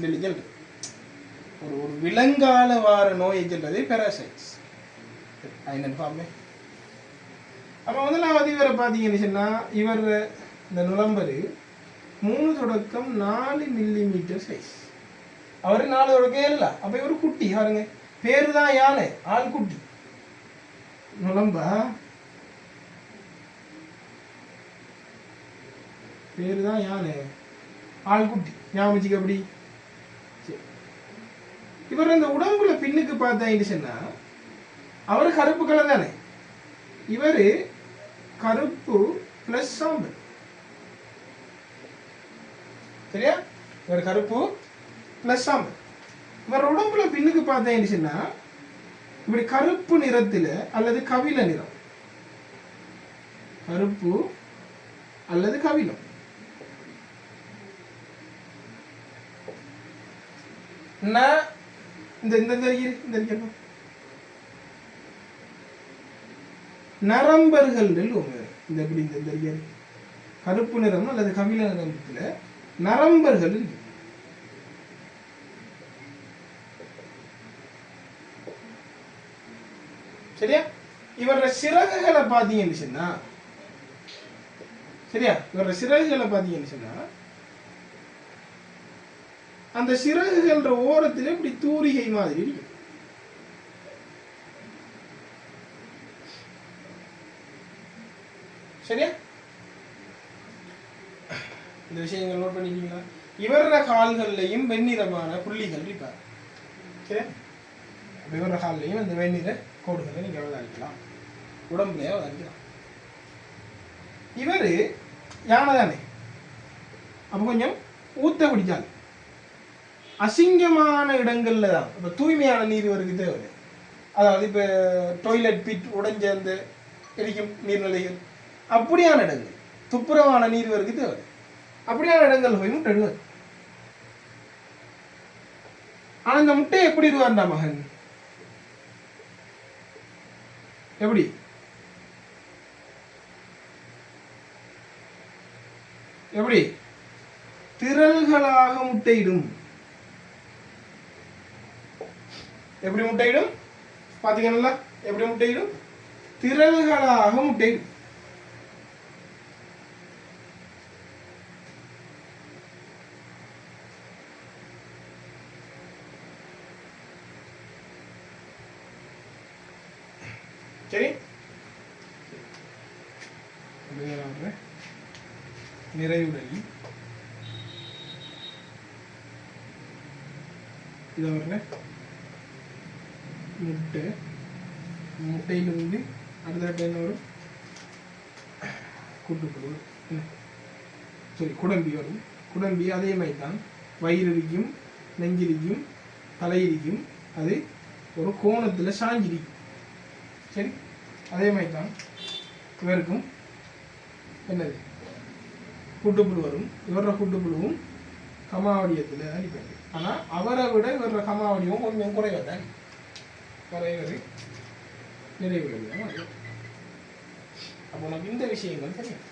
ஒரு ஒரு விலங்கால வார நோயை சொல்றது பெராசைட்ஸ். என்னன்னு பாப்போமே. அப்ப முதலாவது இவரை பார்த்தீங்கன்னு சொன்னா, இவர் இந்த நுளம்பரு 3 தொடக்கம் 4 மில்லிமீட்டர் சைஸ். அவரு 4 தொடக்கம் இல்ல. அப்ப இவரு குட்டி பாருங்க. பேரு தான் யானை, ஆள் குட்டி. நுளம்பா பேரு தான் யானை, ஆள் குட்டி. ஞாபகம் அப்படி. இவர் இந்த உடம்புல பின்னுக்கு பார்த்தீங்கன்னு சொன்னா அவரு கருப்பு கலர் தானே. இவரு கருப்பு பிளஸ் சாம்பல். சரியா? இவர் கருப்பு பிளஸ் சாம்பல். இவர் உடம்புல பின்னுக்கு பார்த்தீங்கன்னு சொன்னா இப்படி கருப்பு நிறத்துல அல்லது கவில நிறம், கருப்பு அல்லது கவிலம். நரம்பர்கள் இந்த கருப்பு நிறம் அல்லது கவில நிறத்துல நரம்பர்கள் இருக்கு. சரியா? இவர சிறகுகளை பாத்தீங்கன்னு சொன்னா, சரியா, இவர சிறகுகளை பாத்தீங்கன்னு சொன்னா அந்த சிறகுகள ஓரத்துல இப்படி தூரிகை மாதிரி இருக்கு. சரியா? இந்த விஷயங்கள் நோட் பண்ணிக்கீங்களா? இவர கால்கள்லையும் வெண்ணிறமான புள்ளிகள் இருப்பார். சரியா? இவர கால்லையும் அந்த வெண்ணிற கோடுகளை நீங்க அவதானிக்கலாம், உடம்புலயே அவதானிக்கலாம். இவரு யானை தானே. அப்ப கொஞ்சம் ஊத்த குடிச்சாங்க. அசிங்கமான இடங்கள்ல தான் இப்ப தூய்மையான நீர் இவருக்கு தேவை. அதாவது இப்ப டாய்லெட் பிட் உடைஞ்ச அந்த எரிக்கும் நீர்நிலைகள், அப்படியான இடங்கள், துப்புரவான நீர் இவருக்கு தேவை. அப்படியான இடங்கள் போய் முட்டை. ஆனா இந்த முட்டை எப்படி இருவார்டா மகன்? எப்படி? எப்படி? திரள்களாக முட்டையிடும். எப்படி முட்டையிடும் பாத்தீங்கன்னா? எப்படி முட்டையிடும்? திரள்களாக முட்டையிடும். சரி, நிறைவுடல் இதை வரல. முட்டை, முட்டையிலிருந்து அடுத்த என்ன வரும்? கூட்டுப்புழு, சரி குடம்பி வரும். குடம்பி அதே மாதிரி தான், வயிறு இருக்கும், நெஞ்சிரிக்கும், தலையிருக்கும், அது ஒரு கோணத்தில் சாஞ்சிரிக்கும். சரி, அதே மாதிரி தான் இவருக்கும் என்னது கூட்டுப்புழு வரும். இவர கூட்டுப்புழுவும் கமாவடியத்தில் அடிப்பது. ஆனால் அவரை விட இவர கமாவடியும் கொஞ்சம் குறைவதான், குறைவது நிறைவுகள் தான். அப்போ உனக்கு இந்த விஷயங்கள் தெரியும்,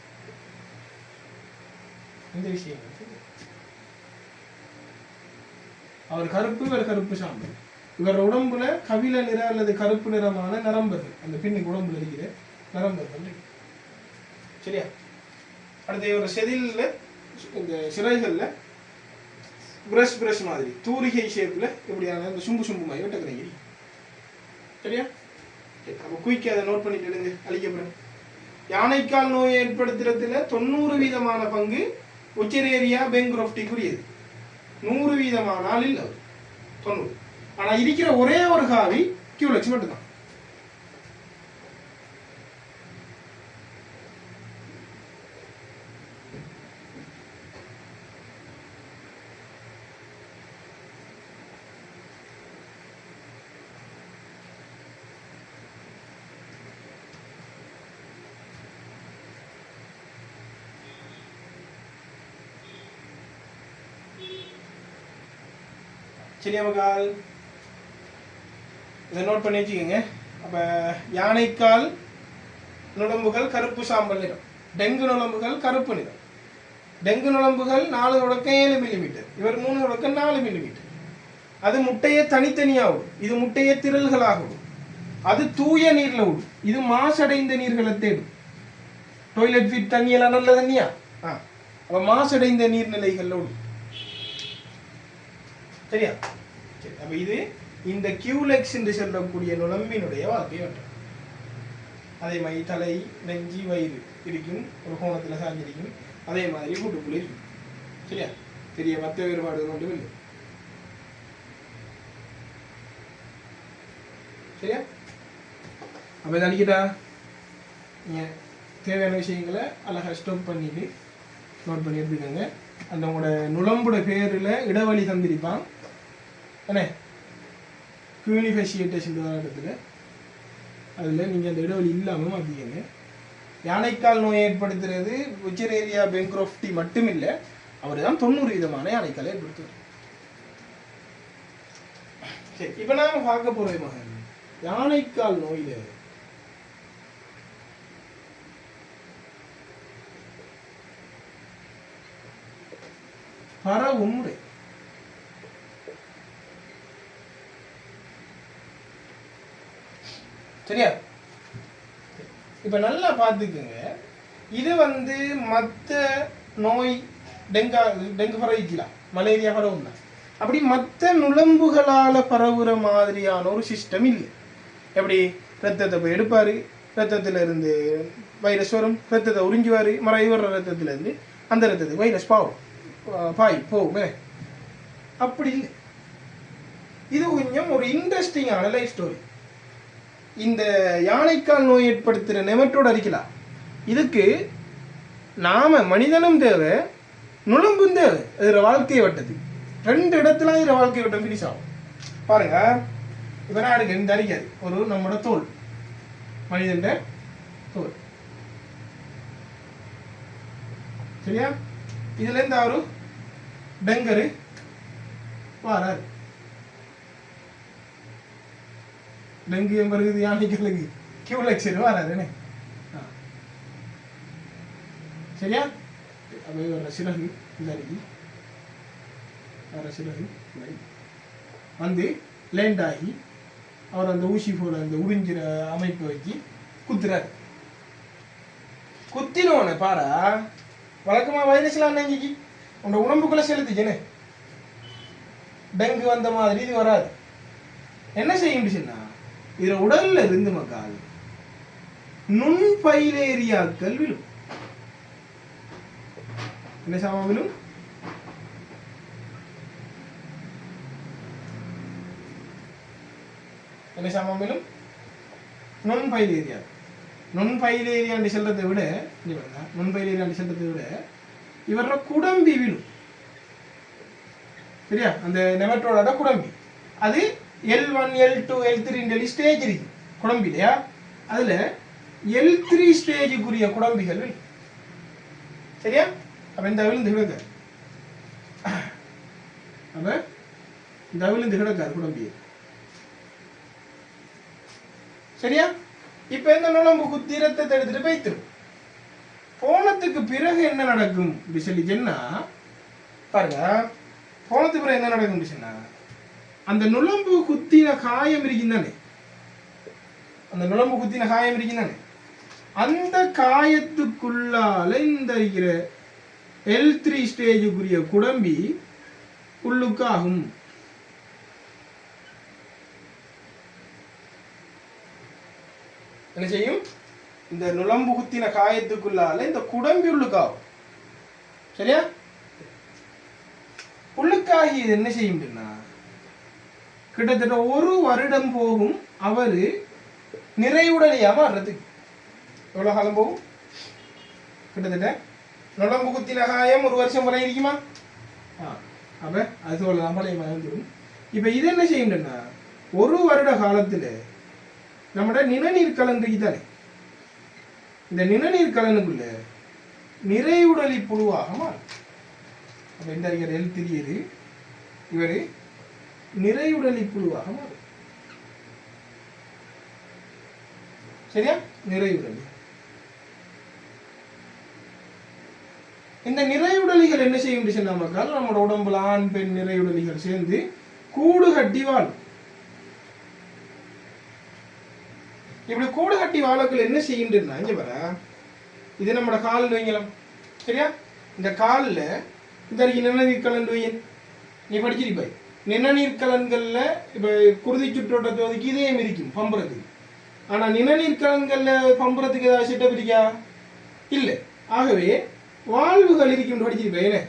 இந்த விஷயங்கள் தெரியும். அவர் கருப்பு, இவர் கருப்பு சாம்பல். இவர் உடம்புல கவில நிற அல்லது கருப்பு நிறமான நரம்புகள், அந்த பின்னுக்கு உடம்புல இருக்கிற நரம்புகள். சரியா? அடுத்து ஒரு செதில்ல இந்த சிறைகள்ல பிரஷ் மாதிரி தூரிகை ஷேப்ல இப்படியான இந்த சும்பு மாதிரி வெட்டக்கிறீங்க. சரியா? அப்போ குயிக்க அதை நோட் பண்ணிட்டு எழுங்க. அழிக்கப்படும் யானைக்கால் நோயை ஏற்படுத்துறதுல 90% பங்கு உச்சரேரியா பெங்க்ரோஃப்டிக்குரியது. 100% இல்லை, 90. ஆனா இருக்கிற ஒரே ஒரு காவி கியூலெக்ஸ் மட்டும்தான். சரியா மகால்? இதை நோட் பண்ணி வச்சுக்கோங்க. அப்போ யானைக்கால் நுழம்புகள் கருப்பு சாம்பல் நிறம், டெங்கு நுழம்புகள் கருப்பு நிறம். டெங்கு நுழம்புகள் 4.7 மில்லிமீட்டர், இவர் 3.4 மில்லிமீட்டர். அது முட்டையை தனித்தனியாக விடும், இது முட்டையை திரள்களாக விடும். அது தூய நீர்ல விடும், இது மாசடைந்த நீர்களை தேடும். டாய்லெட் ஃபீட் தண்ணியெல்லாம் நல்ல தண்ணியா? அப்போ மாசடைந்த நீர்நிலைகள்ல விடும். சரியா? சரி, அப்ப இது இந்த கியூலெக்ஸ் என்று சொல்லக்கூடிய நுழம்பினுடைய வாழ்க்கை வட்டம். அதே மாதிரி தலை, நெஞ்சி, வயிறு இருக்கும், ஒரு கோணத்துல சாஞ்சிருக்கும். அதே மாதிரி கூட்டுக்குள்ளே இருக்கும். சரியா? பெரிய மற்ற வேறுபாடுகள் ஒன்றும் இல்லை. சரியா? அப்ப இதை அடிக்கிட்டா நீங்க தேவையான விஷயங்களை அழகா ஸ்டாப் பண்ணிட்டு நோட் பண்ணி எடுத்துக்கோங்க. அந்த உங்களோட நுழம்புட பேருல இடைவெளி தந்திருப்பான் என்ன, கியூனிஃபேஷியேட்டேஷன் இடத்துல அதில் நீங்கள் அந்த இடைவெளி இல்லாமல் மாற்றிக்கங்க. யானைக்கால் நோயை ஏற்படுத்துறது உச்சரேரியா பெங்க்ரோஃப்டி மட்டும் இல்லை, அவர் தான் 90% யானைக்காலை ஏற்படுத்துவார். சரி, இப்போ நாம பார்க்க போறோம் மகன், யானைக்கால் நோயில பரவும் முறை. சரியா? இப்ப நல்லா பார்த்துக்குங்க. இது மற்ற நோய் டெங்கு பரவிக்கலாம், மலேரியா பரவும் தான். அப்படி மற்ற நுழம்புகளால பரவுற மாதிரியான ஒரு சிஸ்டம் இல்லை. எப்படி ரத்தத்தை போய் எடுப்பாரு, ரத்தத்துல இருந்து வைரஸ் வரும், ரத்தத்தை உறிஞ்சுவாரு, மறைவு வர்ற ரத்தத்துல இருந்து அந்த ரத்தத்துக்கு வைரஸ் போகுமே. அப்படி இல்லை. இது கொஞ்சம் ஒரு இன்ட்ரெஸ்டிங்கான லைஃப் ஸ்டோரி. இந்த யானைக்கால் நோய் ஏற்படுத்துகிற நெமட்டோடு அடிக்கலாம். இதுக்கு நாம மனிதனும் தேவை, நுழம்பும் தேவை. இதில் வாழ்க்கை வட்டது 2 இடத்துல இதில் வாழ்க்கை வட்டம் பிரிஸ் ஆகும். பாருங்க, இப்போ நான் எடுக்க இந்த அடிக்காது ஒரு நம்மளோட தோல், மனிதன் தோல். சரியா? இதுல இருந்து அவரு டெங்கரு வாராரு. டெங்கு வருது, யானைகளுக்கு கியூலெக்ஸ் வராதுன்னு. சரியா? அப்படியே வர சிறகு இந்த அடிக்கு வர சிறகு லேண்ட் ஆகி அவர் அந்த ஊசி போல அந்த உறிஞ்சிற அமைப்பை வச்சு குத்துறாரு. குத்தினோன்னு பாரா வழக்கமா வைரஸ்லாம் நெஞ்சிக்கு உங்க உடம்புக்குள்ள செலுத்துச்சுன்னு டெங்கு வந்த மாதிரி இது வராது. என்ன செய்யும் சொன்னா, இதுல உடல்ல இருந்து மக்கால் நுண்பைலேரியாக்கள் விழும். என்ன சாமா விழும்? என்ன சாமா விழும்? நுண்பைலேரியா. நுண்பைலேரியான்னு சொல்றதை விட நுண்பைலேரியான்னு சொல்றதை விட இவர குடம்பி விழும். சரியா? அந்த நெமட்டோட குடம்பி அது L1, L2, L3 ஸ்டேஜ் இருக்கு குடம்பி இல்லையா? அதுல L3 ஸ்டேஜுக்குரிய குடம்பிகள் விழும். சரியா? அப்ப இந்த விழுந்து கிடக்க குடம்பி. சரியா? இப்ப இந்த நுழம்பு குத்தி ரத்தத்தை எடுத்துட்டு போய்த்திரும். போனதுக்கு பிறகு என்ன நடக்கும் சொல்லி சொன்னா பாருங்க, போனது பிறகு என்ன நடக்கும் சொன்னா அந்த நுளம்பு குத்தின காயம் இருக்குதானே, அந்த நுளம்பு குத்தின காயம் இருக்குதானே, அந்த காயத்துக்குள்ளால இந்த இருக்கிற L3 ஸ்டேஜுக்குரிய குடம்பி உள்ளுக்காகும். என்ன செய்யும்? இந்த நுளம்பு குத்தின காயத்துக்குள்ளால இந்த குடம்பி உள்ளுக்காகும். சரியா? உள்ளுக்காகி இது என்ன செய்யும்னா கிட்டத்தட்ட 1 வருடம் போகும் அவரு நிறைவுடலையா மாறுறதுக்கு. எவ்வளவு காலம் போகும்? கிட்டத்தட்ட நுளம்பு குத்தின காயம் 1 வருஷம் வரை இருக்குமா? அப்ப அது சொல்லலாம் பழைய வந்துடும். இப்ப இது என்ன செய்யும்னா 1 வருட காலத்துல நம்மட நிணநீர் கலன் இருக்குதானே, இந்த நிணநீர் கலனுக்குள்ள நிறைவுடலி புழுவாக மாறும். அப்ப இந்த தெரியுது இவரு நிறைவுடலி புழுவாக மாறும். சரியா? நிறைவுடலி. இந்த நிறைவுடலிகள் என்ன செய்யும் சொன்னா மக்கள், நம்மளோட உடம்புல ஆண் பெண் நிறைவுடலிகள் சேர்ந்து கூடு கட்டி வாழும். இப்படி கூடு கட்டி வாழக்குள்ள என்ன செய்யும்னா இங்க வர இது நம்மளோட கால் வைங்கலாம். சரியா? இந்த காலில் இந்த நிணநீர் கலன் வையன் நீ படிச்சிருப்பாய். நிணநீர் கலன்கள்ல இப்ப குருதி சுற்றோட்டத்தை ஒதுக்கி இதயம் இருக்கும் பம்புறதுக்கு. ஆனா நிணநீர் கலன்கள்ல பம்புறதுக்கு ஏதாவது செட்டப் இருக்கா? இல்லை. ஆகவே வாழ்வுகள் இருக்கும் படிச்சிருப்பேன்.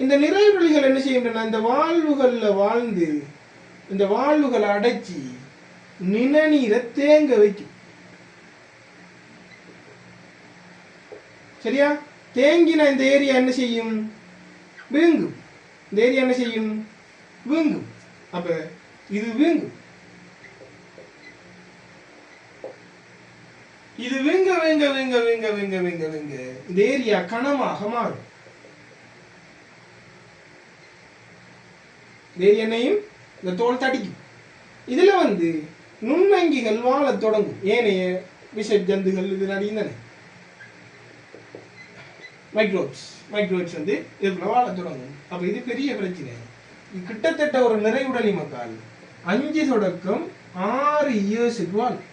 இந்த நிறைவுடலிகள் என்ன செய்யும்னா இந்த வாழ்வுகள்ல வாழ்ந்து இந்த வாழ்வுகளை அடைச்சி நிணநீரை தேங்க வைக்கும். சரியா? தேங்கின இந்த ஏரியா என்ன செய்யும்? வீங்கும். இந்த ஏரியா என்ன செய்யும்? வீங்கும். அப்ப இது வீங்கும். இது வீங்க வீங்க வீங்க வீங்க வீங்க வீங்க வீங்க இந்த ஏரியா கனமாக மாறும். இந்த ஏரியானையும் இந்த தோல் தடிக்கும். இதுல நுண்ணங்கிகள் வாழ தொடங்கும். ஏனைய விஷ ஜந்துகள் இது நடிகதானே மைக்ரோப்ஸ் இதுக்குள்ள வாழ தொடங்கும். அப்ப இது பெரிய பிரச்சனை. கிட்டத்தட்ட ஒரு நிறைவுடலி மக்கள் 5 தொடக்கம் 6 இயர்ஸுக்கு வாழும்.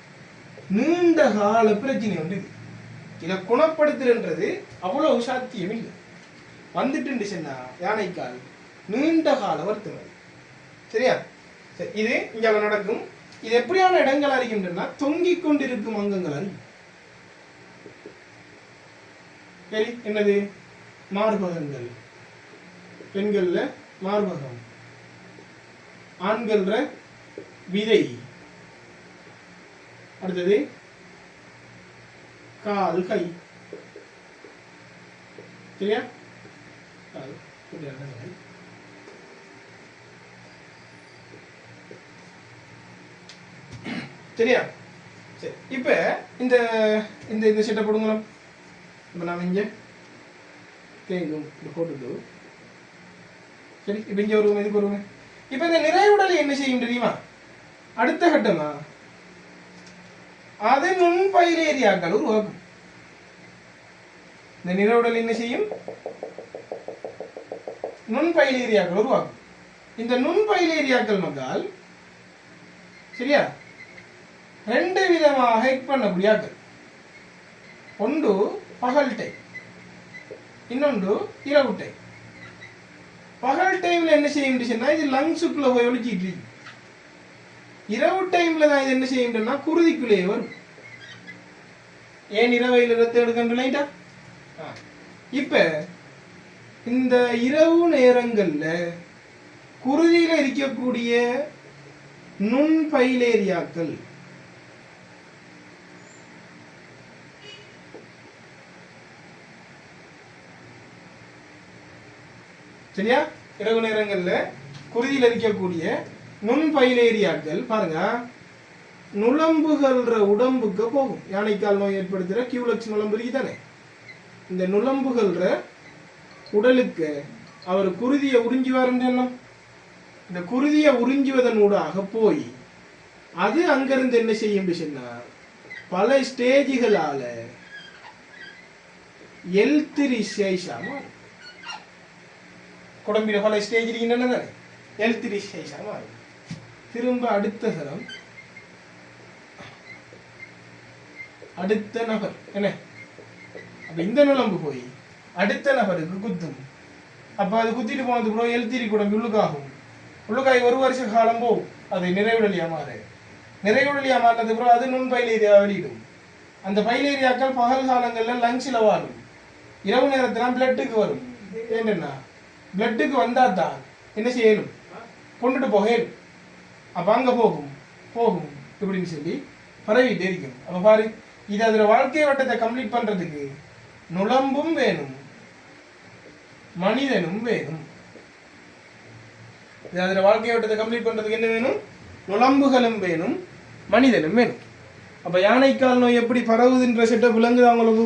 நீண்ட கால பிரச்சனை உண்டு. இதை குணப்படுத்துறது அவ்வளவு சாத்தியம் இல்லை. வந்துட்டு சொன்னா யானைக்கால் நீண்ட கால வருத்தம். சரியா? இது இங்க நடக்கும். இது எப்படியான இடங்கள் அறிகின்றன? தொங்கிக் கொண்டிருக்கும் அங்கங்கள் அறியும். சரி, என்னது? மார்பகங்கள். பெண்கள்ல மார்பகம், ஆண்கள்ற விதை, அடுத்தது கால் கை. சரியா? சரியா? சரி, இப்ப இந்த இந்த இந்த செட்டப் போடுங்களா. இப்ப நாம இங்க தேங்கும் போட்டுட்டு சரி, இப்ப இங்க வருவோம், இதுக்கு வருவோம். இப்ப இந்த நிறைவுடல் என்ன செய்யும் தெரியுமா? அடுத்த கட்டமா அது நுண்பைலேரியாக்கள் உருவாக்கும். இந்த நிறைவுடல் என்ன செய்யும்? நுண்பைலேரியாக்கள் உருவாக்கும். இந்த நுண்பைலேரியாக்கள் மக்கள் சரியா 2 விதமாக ஹெக் பண்ணக்கூடிய ஆக்கள். ஒன்று பகல் டைம், இன்னொன்று இரவு டைம். பகல் டைம்ல என்ன செய்யும்னா இது லங்ஸுக்குள்ள போய் ஒழிச்சிட்டு இருக்கு. இரவு டைம்ல தான் இது என்ன செய்யும்னா குருதிக்குள்ளே வரும். ஏன் இரவையில் ரத்த எடுக்கின்றா? இப்ப இந்த இரவு நேரங்கள்ல குருதியில இருக்கக்கூடிய நுண்பைலேரியாக்கள் சரியா? இரவு நேரங்கள்ல குருதியில் இருக்கக்கூடிய நுண்பைலேரியாக்கள் பாருங்க நுளம்புகள்ற உடம்புக்கு போகும். யானைக்கால் நோய் ஏற்படுத்துற கியூலக்ஸ் நுளம்பு இருக்குதானே, இந்த நுளம்புகள்ற உடலுக்கு அவர் குருதியை உறிஞ்சுவாருன்னு சொன்னோம். இந்த குருதியை உறிஞ்சுவதன் ஊடாக போய் அது அங்கிருந்து என்ன செய்யும் சொன்னா பல ஸ்டேஜுகளால L3 ஸ்டேஜா மாறும். குடம்பில பல ஸ்டேஜ் இருக்கின்றன தானே L3 ஸ்டேஜாக மாறும். திரும்ப அடுத்த தரம் அடுத்த நபர் என்ன அப்ப இந்த நுழம்பு போய் அடுத்த நபருக்கு குத்தும். அப்ப அது குத்திட்டு போனது கூட L3 குடம்பி உள்ளுக்காகும். உள்ளுக்காய் ஒரு வருஷ காலம் போகும். அது நிறைவுடலியா மாறு. நிறைவுடலியா மாறினது கூட அது நுண் பைலேரியா வெளியிடும். அந்த பைலேரியாக்கள் பகல் காலங்களில் லங்ஸில் வாழும். இரவு நேரத்தில் பிளட்டுக்கு வரும். ஏன்னா பிளட்டுக்கு வந்தால் தான் என்ன செய்யணும் கொண்டுட்டு போகணும். அப்போ அங்கே போகும் போகும் இப்படின்னு சொல்லி பரவிட்டே இருக்கும். அப்போ பாரு இது அதில் வாழ்க்கை வட்டத்தை கம்ப்ளீட் பண்ணுறதுக்கு நுழம்பும் வேணும் மனிதனும் வேணும். இது அதில் வாழ்க்கை வட்டத்தை கம்ப்ளீட் பண்ணுறதுக்கு என்ன வேணும் நுழம்புகளும் வேணும் மனிதனும் வேணும். அப்போ யானைக்கால் நோய் எப்படி பரவுதுன்ற செட்டப் விளங்குது அவங்களுக்கு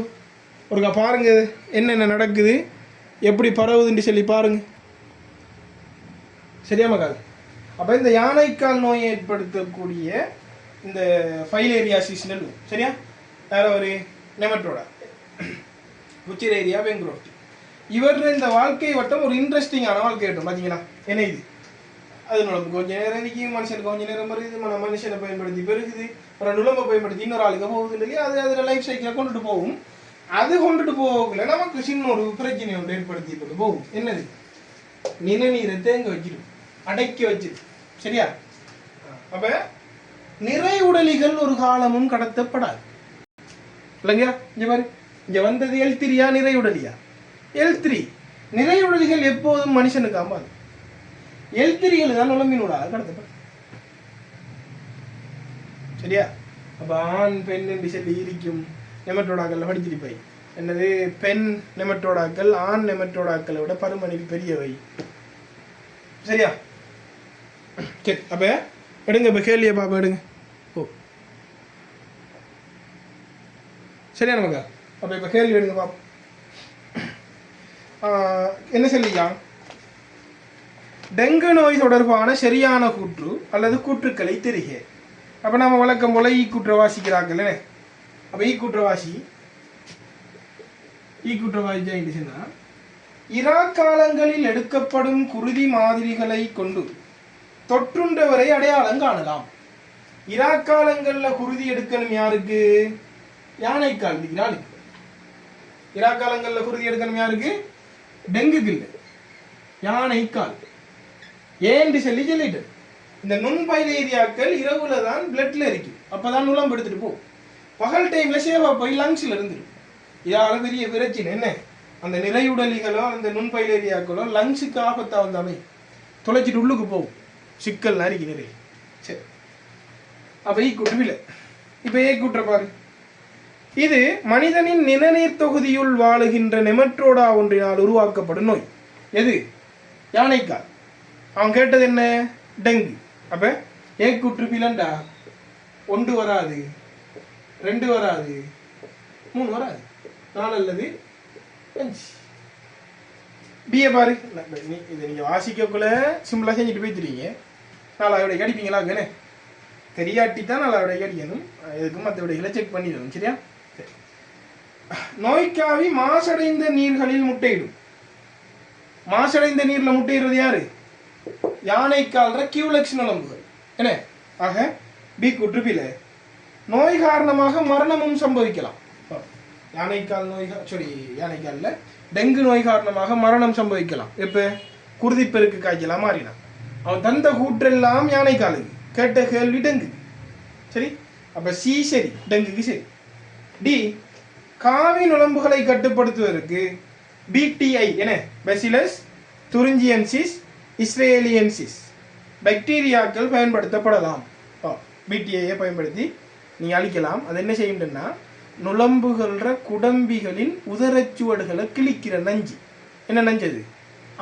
ஒருக்கா பாருங்க என்னென்ன நடக்குது எப்படி பரவுதுன்னு சொல்லி பாருங்க. சரியா மகால்? அப்போ இந்த யானைக்கால் நோயை ஏற்படுத்தக்கூடிய இந்த ஃபைலேரியாசிஸ் நெல்லும் சரியா வேற ஒரு நெமட்டோடா புச்சிரேரியா வெங்குரோட்டி இவர் இந்த வாழ்க்கை வட்டம் ஒரு இன்ட்ரெஸ்டிங்கான வாழ்க்கை வட்டம். பார்த்தீங்களா என்ன இது அது நுழம்பு கொஞ்சம் நேரம் இன்றைக்கி மனுஷனுக்கு கொஞ்சம் நேரம் வருது மனுஷனை பயன்படுத்தி பெருகுது ஒரு நுழம்பை பயன்படுத்தி இன்னொரு ஆளுக்கு போகுது இல்லையா அது அதில் லைஃப் சைக்கிளை கொண்டுட்டு போகும். அது கொண்டுட்டு போகல நமக்கு சின்ன ஒரு பிரச்சனை ஒன்று ஏற்படுத்தி கொண்டு போகும். என்னது நிணநீரை தேங்க வச்சிடும் அடக்கி வச்சிடும் சரியா. அப்ப நிறை உடலிகள் ஒரு காலமும் கடத்தப்படாது இல்லைங்கயா. இங்க பாரு இங்க வந்தது L3யா நிறை உடலியா L3 நிறை உடலிகள் எப்போதும் மனுஷனுக்கு ஆமாது L3கள் தான் நுழம்பினூடாக கடத்தப்படும் சரியா. அப்ப ஆண் பெண் என்று சொல்லி இருக்கும் நெமட்டோடாக்கள் படிச்சிருப்பை என்னது பெண் நெமட்டோடாக்கள் ஆண் நெமட்டோடாக்களை விட பருமனில் பெரியவை சரியா. சரி அப்ப எடுங்க இப்ப கேள்வியை பாப்பா எடுங்க ஓ சரியா நமக்கா. அப்ப இப்ப கேள்வி எடுங்க பாப்போம். என்ன சொல்லியா டெங்கு நோய் தொடர்பான சரியான கூற்று அல்லது கூற்றுக்களை தெரிக. அப்ப நம்ம வழக்கம் போல ஈக்கூற்ற வாசிக்கிறாங்கல்ல. அப்ப ஈக்கூற்றவாசி ஜெயிச்சுன்னா இரா காலங்களில் எடுக்கப்படும் குருதி மாதிரிகளை கொண்டு தொற்றுண்டவரை அடையாளம் காணலாம். இரா காலங்கள்ல குருதி எடுக்கணும் யாருக்கு யானைக்கால் இறாலுக்கு. இரா காலங்கள்ல குருதி எடுக்கணும் யாருக்கு டெங்குக்கு இல்லை யானைக்கால். ஏன்னு சொல்லிட்டு இந்த நுண்பைலேரியாக்கள் இரவுல தான் பிளட்ல இருக்கு அப்பதான் நுழம்பு எடுத்துட்டு போகும். பகல் டைம்ல சேவா போய் லங்ஸ்ல இருந்துடும். இதால பெரிய பிரச்சனை என்ன அந்த நிறையுடலிகளோ அந்த நுண்பைலேரியாக்களோ லங்ஸுக்கு ஆபத்தா வந்தாமே தொலைச்சிட்டு உள்ளுக்கு போகும் சிக்கல் நறுக்கி நிறைய. சரி அப்ப ஈக்கூற்று இப்ப ஏக்கூற்ற பாரு இது மனிதனின் நிணநீர் தொகுதியுள் வாழுகின்ற நெமட்டோடா ஒன்றினால் உருவாக்கப்படும் நோய். எது யானைக்கால். அவன் கேட்டது என்ன டெங்கு. அப்ப ஏக்கூற்று பிலண்டா 1 வராது 2 வராது 3 வராது 4 அல்லது 5. பிஏ பாரு இதை நீங்க வாசிக்கக்குள்ள சிம்பிளா செஞ்சுட்டு போய்த்துறீங்க 4 விடை அடிப்பீங்களா என்ன தெரியாட்டி தான் 4 விடை அடிக்கணும். எதுக்கும் மற்ற விடைகளை செக் பண்ணிடணும் சரியா. நோய்க்காவி மாசடைந்த நீர்களில் முட்டையிடும். மாசடைந்த நீர்ல முட்டையிடுறது யாரு யானைக்கால்ற கியூலெக்ஸ் நுழம்புகள் என்ன. ஆக பி குற்றுப்பில நோய் காரணமாக மரணமும் சம்பவிக்கலாம். யானைக்கால் நோய் யானைக்கால்ல டெங்கு நோய் காரணமாக மரணம் சம்பவிக்கலாம். எப்ப குருதிப்பெருக்கு காய்ச்சலா மாறினான். அவன் தந்த கூற்றெல்லாம் யானைக்காலுக்கு கேட்ட கேள்வி டெங்கு சரி. அப்ப சி சரி டெங்குக்கு சரி. டி காவி நுழம்புகளை கட்டுப்படுத்துவதற்கு பிடிஐ என பேசிலஸ் துரிஞ்சியன்சிஸ் இஸ்ரேலியன்சிஸ் பாக்டீரியாக்கள் பயன்படுத்தப்படலாம். பிடிஐயை பயன்படுத்தி நீ அழிக்கலாம். அது என்ன செய்யும்னா நுழம்புகிற குடம்பிகளின் உதரச்சுவடுகளை கிழிக்கிற நஞ்சு. என்ன நஞ்சது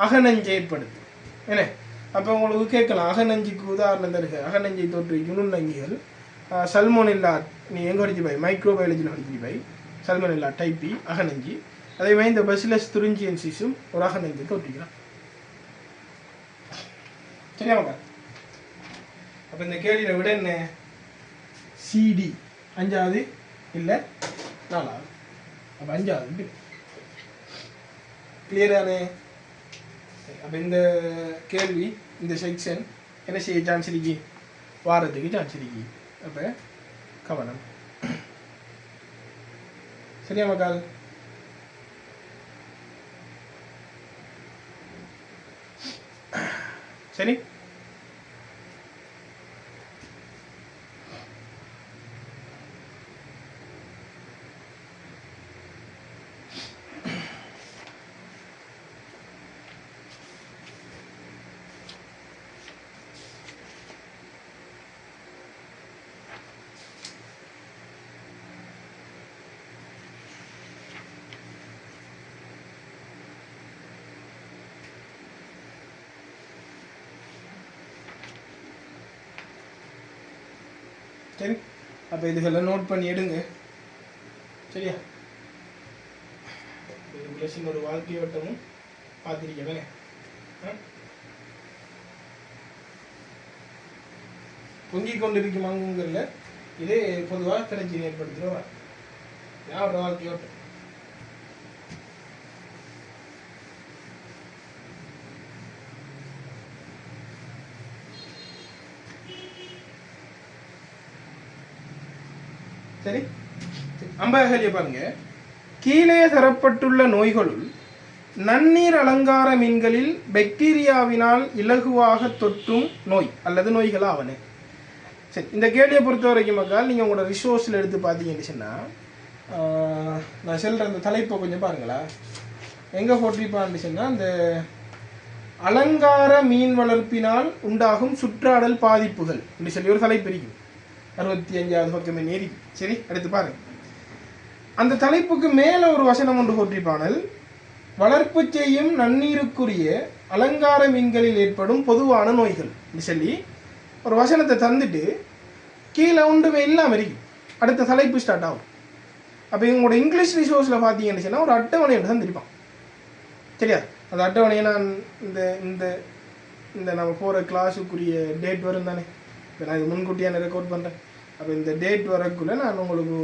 அகநஞ்சை ஏற்படுத்து என்ன. அப்போ உங்களுக்கு கேட்கலாம் அகநஞ்சுக்கு உதாரணம் தருக. அகநஞ்சை தோற்றுவிக்கும் நுண்ணங்கிகள் சல்மோனெல்லா நீ எங்கே படிச்சு பாய் மைக்ரோபயாலஜியில் படிச்சு பாய் சல்மோனெல்லா டைப் பி அகநஞ்சு. அதே மாதிரி இந்த பசிலஸ் துரிஞ்சியன்சிஸும் ஒரு அகநஞ்சை தோற்றுக்கிறான் சரியா மக்கா. அப்போ இந்த கேள்வியை விட என்ன சிடி 5வது இல்லை 4வது. அப்போ 5வது கிளியரானே அப்போ இந்த கேள்வி இந்த செக்ஷன் என்ன செய்ய சான்ஸ் இருக்கு, வாரத்துக்கு சான்ஸ் இருக்கு. அப்போ கவனம். சரியா மக்கள்? சரி, சரி. அப்போ இதுகளை நோட் பண்ணி எடுங்க. சரியா? இதுக்குள்ள ஒரு வாழ்க்கை ஓட்டமும் பார்த்துருக்கேன். பொங்கிக் கொண்டிருக்கும் அங்குங்களில் இதே பொதுவாக கிளர்ச்சி ஏற்படுத்துகிறோம். யாரோட வாழ்க்கை ஓட்டம்? சரி, அம்பகலிய பாருங்க. கீழே தரப்பட்டுள்ள நோய்களுள் நன்னீர் அலங்கார மீன்களில் பாக்டீரியாவினால் இலகுவாக தொற்றும் நோய் அல்லது நோய்கள் ஆவன. சரி, இந்த கேள்வியை பொறுத்த வரைக்கும் மக்கள் நீங்கள் உங்களோட ரிசோர்ஸில் எடுத்து பார்த்தீங்கன்னு சொன்னால், நான் சொல்கிற அந்த தலைப்பை கொஞ்சம் பாருங்களா. எங்கே போட்டிருப்பான்னு சொன்னால், அந்த அலங்கார மீன் வளர்ப்பினால் உண்டாகும் சுற்றாடல் பாதிப்புகள் என்று சொல்லி ஒரு தலைப்பு இருக்கும். 65வது பக்கமே நேரி. சரி, அடுத்து பாருங்க. அந்த தலைப்புக்கு மேல ஒரு வசனம் ஒன்று போற்றிப்பானல், வளர்ப்பு செய்யும் நன்னீருக்குரிய அலங்கார மீன்களில் ஏற்படும் பொதுவான நோய்கள் சொல்லி ஒரு வசனத்தை தந்துட்டு கீழே ஒன்றுமே இல்லாமல் இருக்கும். அடுத்த தலைப்பு ஸ்டார்ட் ஆகும். அப்போ இவங்களோட இங்கிலீஷ் ரிசோர்ஸில் பார்த்தீங்கன்னு சொன்னால் ஒரு அட்டவணை ஒன்று தந்திருப்பான். சரியா? அந்த அட்டவணையை நான் இந்த இந்த இந்த நம்ம போகிற கிளாஸுக்குரிய டேட் வரும் தானே, இப்போ நான் இது முன்கூட்டியாக ரெக்கார்ட் பண்ணுறேன். அப்போ இந்த டேட் வரக்குள்ளே நான் உங்களுக்கு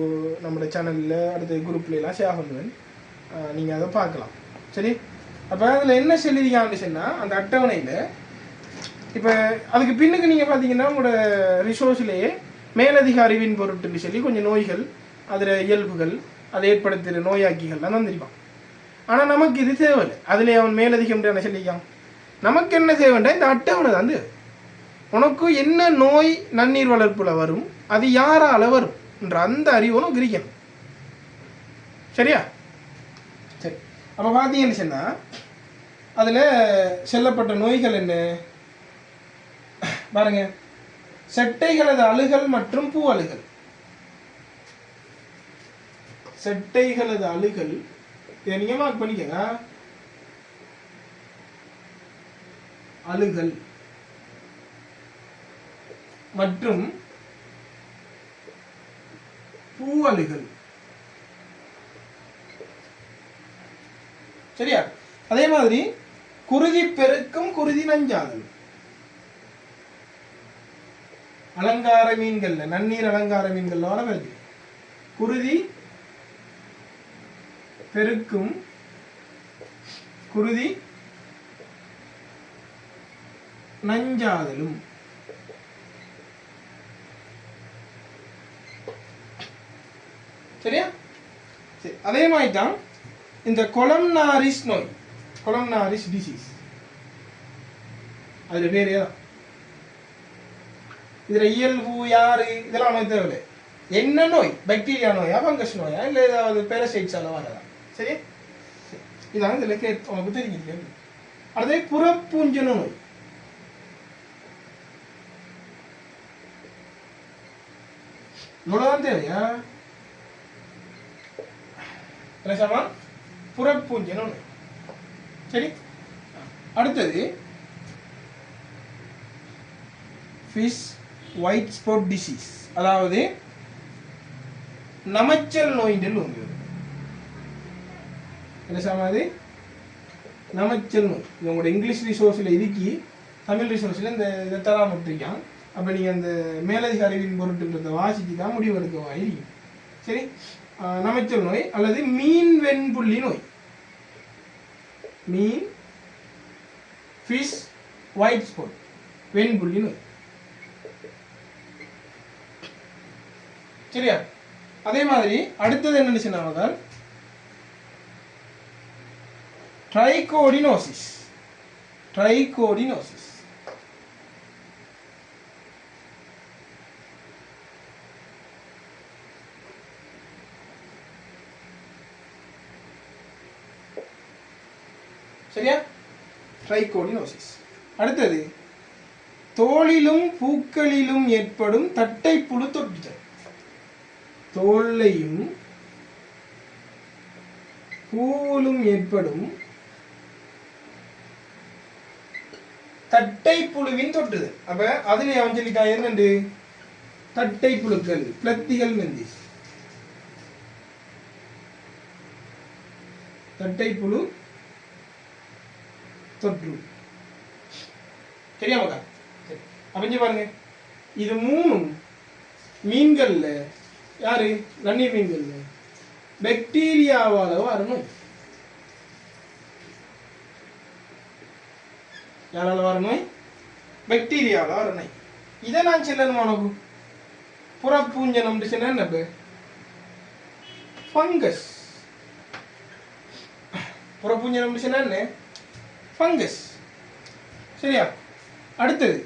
நம்மளோட சேனலில் அடுத்த குரூப்லாம் ஷேர் பண்ணுவேன், நீங்கள் அதை பார்க்கலாம். சரி, அப்போ அதில் என்ன சொல்லியிருக்காங்கன்னு சொன்னால், அந்த அட்டவணையில் இப்போ அதுக்கு பின்னுக்கு நீங்கள் பார்த்தீங்கன்னா உங்களோட ரிசோர்ஸ்லேயே மேலதிக அறிவின் பொருட்டுன்னு சொல்லி கொஞ்சம் நோய்கள், அதில் இயல்புகள், அதை ஏற்படுத்துகிற நோயாக்கிகள்லாம் தந்திருப்பான். ஆனால் நமக்கு இது தேவையில்லை. அதில் அவன் மேலதிகம் என்ன சொல்லிக்கான், நமக்கு என்ன தேவைண்டா இந்த அட்டவணை தான். உனக்கு என்ன நோய் நன்னீர் வளர்ப்புல வரும், அது யாரால வரும் என்ற அந்த அறிவு உனக்கு இருக்கணும். சரியா? சரி, அப்போ பார்த்தீங்கன்னு சொன்னா அதில் செல்லப்பட்ட நோய்கள் என்ன பாருங்க. செட்டைகளது அழுகல் மற்றும் பூ அழுகல். செட்டைகளது அழுகல் இதை நீங்க மார்க் பண்ணிக்கங்க. அழுகல் மற்றும் பூவலுகள். சரியா? அதே மாதிரி குருதி பெருக்கும் குருதி நஞ்சாதல். அலங்கார மீன்கள்ல, நன்னீர் அலங்கார மீன்கள் வருது. குருதி பெருக்கும் குருதி நஞ்சாதலும். சரியா? சரி, அதே மாதிரி தான் இந்த கொலம்னாரிஸ் நோய், கொலம்னாரிஸ் டிசீஸ். அதுல பேர் ஏதான் இதுல இயல்பு யாரு இதெல்லாம் உனக்கு தேவையில்லை. என்ன நோய், பாக்டீரியா நோயா, ஃபங்கஸ் நோயா, இல்லை ஏதாவது பேரசைட்ஸால வரதா. சரி, இதான் இதுல உனக்கு தெரிஞ்சிருக்கு. அதே புறப்பூஞ்சன நோய். இவ்வளவுதான் தேவையா? புறப்பூஞ்சன நோய். சரி, அடுத்தது ஃபிஷ் ஒயிட் ஸ்பாட் டிசீஸ், அதாவது நமச்சல் நோய். என்ன சாமாது? நமச்சல் நோய். உங்களோட இங்கிலீஷ் ரிசோர்ஸில் இதுக்கி தமிழ் ரிசோர்ஸில் இந்த இதை தராமட்டிருக்கான். அப்போ நீங்கள் அந்த மேலதிக அறிவின் பொருட்டுன்றதை வாசித்து தான் முடிவு எடுக்க இருக்கும். சரி, நமச்சல் நோய் அல்லது மீன் வெண்புள்ளி நோய். மீன் ஃபிஷ் ஒயிட் ஸ்பாட் வெண்புள்ளி நோய். சரியா? அதே மாதிரி அடுத்தது என்னன்னு சொன்னாங்க ட்ரைகோடினோசிஸ். ட்ரைகோடினோசிஸ் சரியா? ட்ரைகோடினோசிஸ். அடுத்தது தோலிலும் பூக்களிலும் ஏற்படும் தட்டைப்புழு தொற்றுதல். தோல்லையும் பூவிலும் ஏற்படும் தட்டை புழுவின் தொற்றுதல். அப்ப அதுல அவன் சொல்லிட்டான் என்னண்டு தட்டை புழுக்கள் பிளத்திகள் மெந்திஸ். தட்டை புழு தொற்று. சரியா மக்கா? அப்ப பாருங்க, இது மூணும் மீன்கள்ல யாரு நன்னீர் மீன்கள்ல பாக்டீரியாவால வரணும். யாரால வரணும்? பாக்டீரியாவால வரணும். இதை நான் சொல்லணும் உனக்கு. புறப்பூஞ்சனம் சொன்னா என்ன? ஃபங்கஸ். புறப்பூஞ்சனம் சொன்னா என்ன? ஃபங்கஸ். சரியா? அடுத்தது